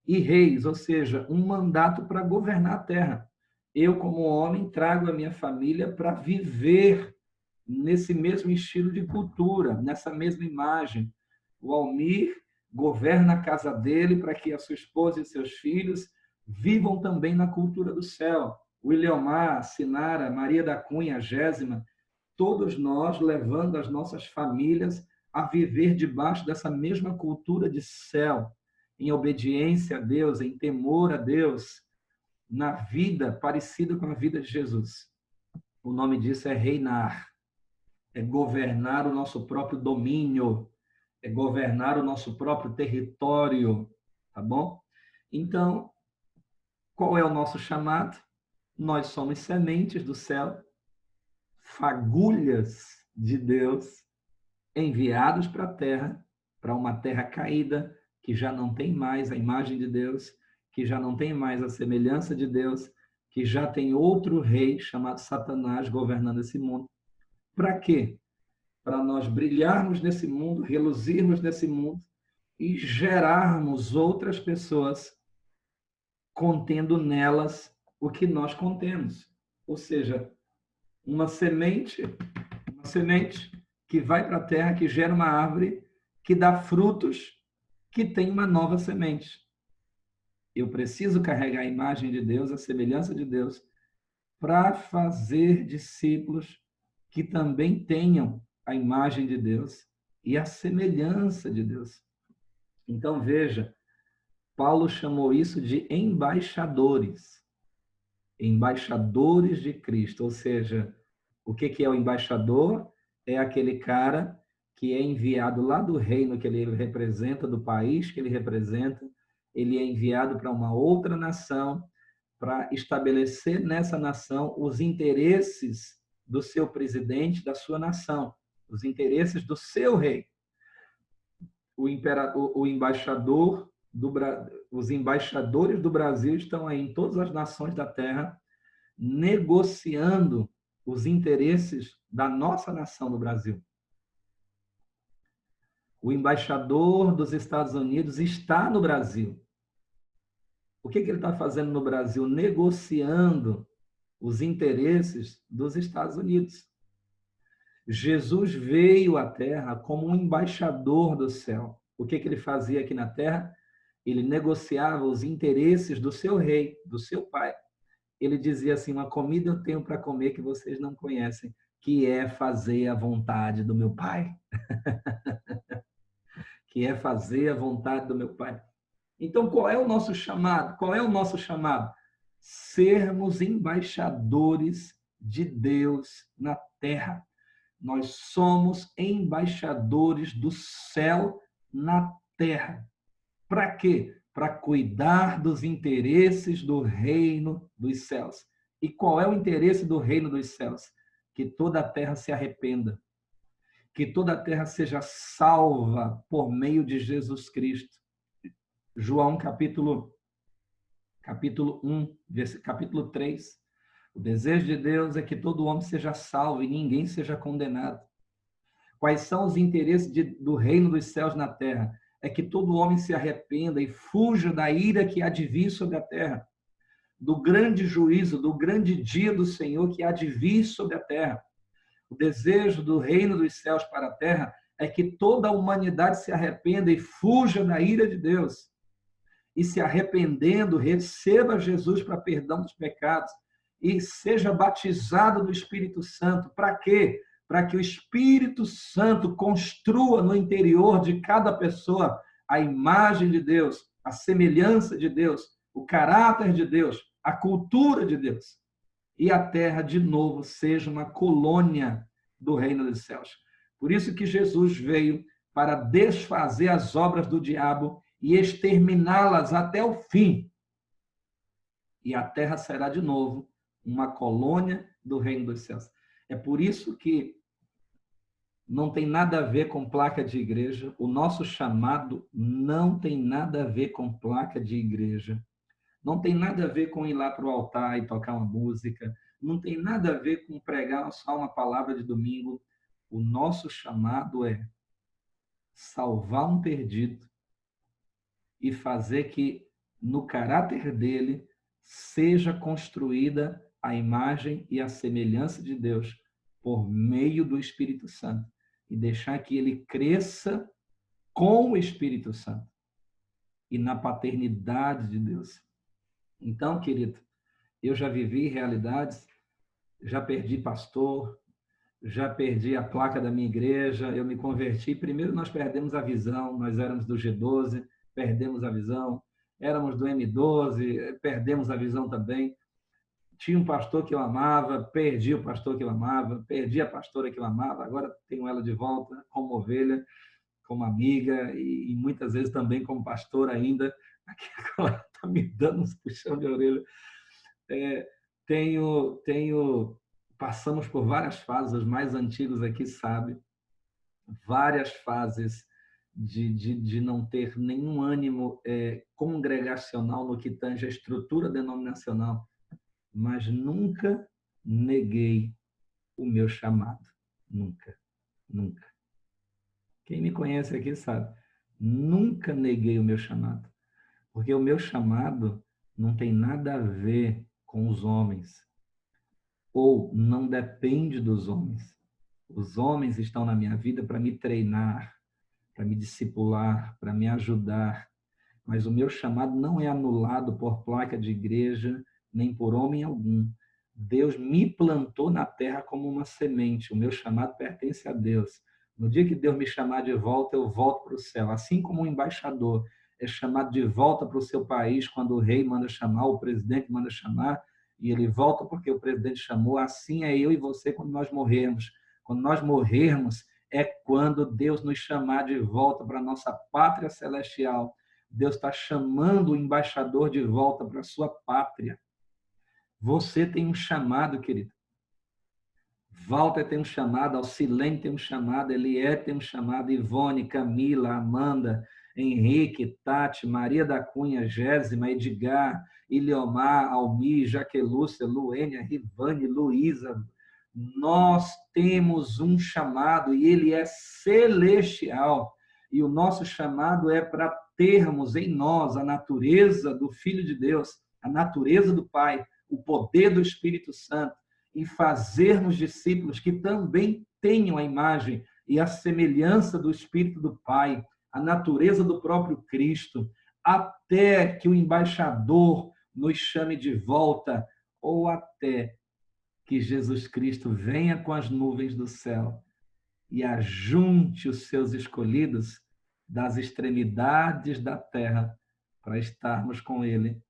E reis, ou seja, um mandato para governar a terra. Eu, como homem, trago a minha família para viver nesse mesmo estilo de cultura, nessa mesma imagem. O Almir governa a casa dele para que a sua esposa e seus filhos vivam também na cultura do céu. O Iliomar, Sinara, Maria da Cunha, Gésima, todos nós levando as nossas famílias a viver debaixo dessa mesma cultura de céu, em obediência a Deus, em temor a Deus, na vida parecida com a vida de Jesus. O nome disso é reinar, é governar o nosso próprio domínio, é governar o nosso próprio território, tá bom? Então, qual é o nosso chamado? Nós somos sementes do céu, fagulhas de Deus, enviados para a terra, para uma terra caída, que já não tem mais a imagem de Deus, que já não tem mais a semelhança de Deus, que já tem outro rei chamado Satanás governando esse mundo. Para quê? para nós brilharmos nesse mundo, reluzirmos nesse mundo e gerarmos outras pessoas contendo nelas o que nós contemos. Ou seja, uma semente que vai para a terra, que gera uma árvore, que dá frutos, que tem uma nova semente. Eu preciso carregar a imagem de Deus, a semelhança de Deus, para fazer discípulos que também tenham a imagem de Deus e a semelhança de Deus. Então, veja, Paulo chamou isso de embaixadores. Embaixadores de Cristo. Ou seja, o que é o embaixador? É aquele cara que é enviado lá do reino que ele representa, do país que ele representa, ele é enviado para uma outra nação para estabelecer nessa nação os interesses do seu presidente, da sua nação, os interesses do seu rei. O embaixador os embaixadores do Brasil estão aí em todas as nações da terra negociando os interesses da nossa nação do Brasil. O embaixador dos Estados Unidos está no Brasil. O que ele está fazendo no Brasil? Negociando os interesses dos Estados Unidos. Jesus veio à Terra como um embaixador do céu. O que ele fazia aqui na Terra? Ele negociava os interesses do seu rei, do seu pai. Ele dizia assim, uma comida eu tenho para comer que vocês não conhecem, que é fazer a vontade do meu pai. Que é fazer a vontade do meu pai. Então, qual é o nosso chamado? Qual é o nosso chamado? Sermos embaixadores de Deus na terra. Nós somos embaixadores do céu na terra. Para quê? Para cuidar dos interesses do reino dos céus. E qual é o interesse do reino dos céus? Que toda a terra se arrependa. Que toda a terra seja salva por meio de Jesus Cristo. João capítulo 1, capítulo 3. O desejo de Deus é que todo homem seja salvo e ninguém seja condenado. Quais são os interesses do reino dos céus na terra? É que todo homem se arrependa e fuja da ira que há de vir sobre a terra, do grande juízo, do grande dia do Senhor que há de vir sobre a terra. O desejo do reino dos céus para a terra é que toda a humanidade se arrependa e fuja da ira de Deus. E se arrependendo, receba Jesus para perdão dos pecados e seja batizado no Espírito Santo. Para quê? Para que o Espírito Santo construa no interior de cada pessoa a imagem de Deus, a semelhança de Deus, o caráter de Deus, a cultura de Deus. E a terra, de novo, seja uma colônia do reino dos céus. Por isso que Jesus veio para desfazer as obras do diabo e exterminá-las até o fim. E a terra será, de novo, uma colônia do reino dos céus. É por isso que não tem nada a ver com placa de igreja. O nosso chamado não tem nada a ver com placa de igreja. Não tem nada a ver com ir lá para o altar e tocar uma música. Não tem nada a ver com pregar só uma palavra de domingo. O nosso chamado é salvar um perdido e fazer que, no caráter dele, seja construída a imagem e a semelhança de Deus por meio do Espírito Santo e deixar que ele cresça com o Espírito Santo e na paternidade de Deus. Então, querido, eu já vivi realidades, já perdi pastor, já perdi a placa da minha igreja, eu me converti. Primeiro nós perdemos a visão, nós éramos do G12, perdemos a visão, éramos do M12, perdemos a visão também. Tinha um pastor que eu amava, perdi o pastor que eu amava, perdi a pastora que eu amava, agora tenho ela de volta como ovelha, como amiga e muitas vezes também como pastora ainda. Aqui agora está me dando uns puxão de orelha. Passamos por várias fases, os mais antigos aqui sabem, várias fases de não ter nenhum ânimo congregacional no que tange a estrutura denominacional, mas nunca neguei o meu chamado, nunca. Nunca. Quem me conhece aqui sabe, nunca neguei o meu chamado. Porque o meu chamado não tem nada a ver com os homens. Ou não depende dos homens. Os homens estão na minha vida para me treinar, para me discipular, para me ajudar. Mas o meu chamado não é anulado por placa de igreja, nem por homem algum. Deus me plantou na terra como uma semente. O meu chamado pertence a Deus. No dia que Deus me chamar de volta, eu volto para o céu. Assim como um embaixador é chamado de volta para o seu país quando o rei manda chamar, o presidente manda chamar, e ele volta porque o presidente chamou, assim é eu e você quando nós morrermos. Quando nós morrermos, é quando Deus nos chamar de volta para a nossa pátria celestial. Deus está chamando o embaixador de volta para a sua pátria. Você tem um chamado, querido. Walter tem um chamado, Alcilene tem um chamado, Elié tem um chamado, Ivone, Camila, Amanda, Henrique, Tati, Maria da Cunha, Gésima, Edgar, Iliomar, Almir, Jaquelúcia, Luênia, Rivane, Luísa. Nós temos um chamado e ele é celestial. E o nosso chamado é para termos em nós a natureza do Filho de Deus, a natureza do Pai, o poder do Espírito Santo, e fazermos discípulos que também tenham a imagem e a semelhança do Espírito do Pai, a natureza do próprio Cristo, até que o embaixador nos chame de volta, ou até que Jesus Cristo venha com as nuvens do céu e ajunte os seus escolhidos das extremidades da terra para estarmos com Ele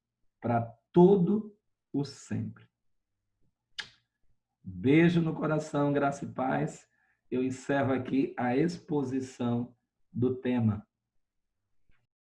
para todo o sempre. Beijo no coração, graça e paz. Eu encerro aqui a exposição do tema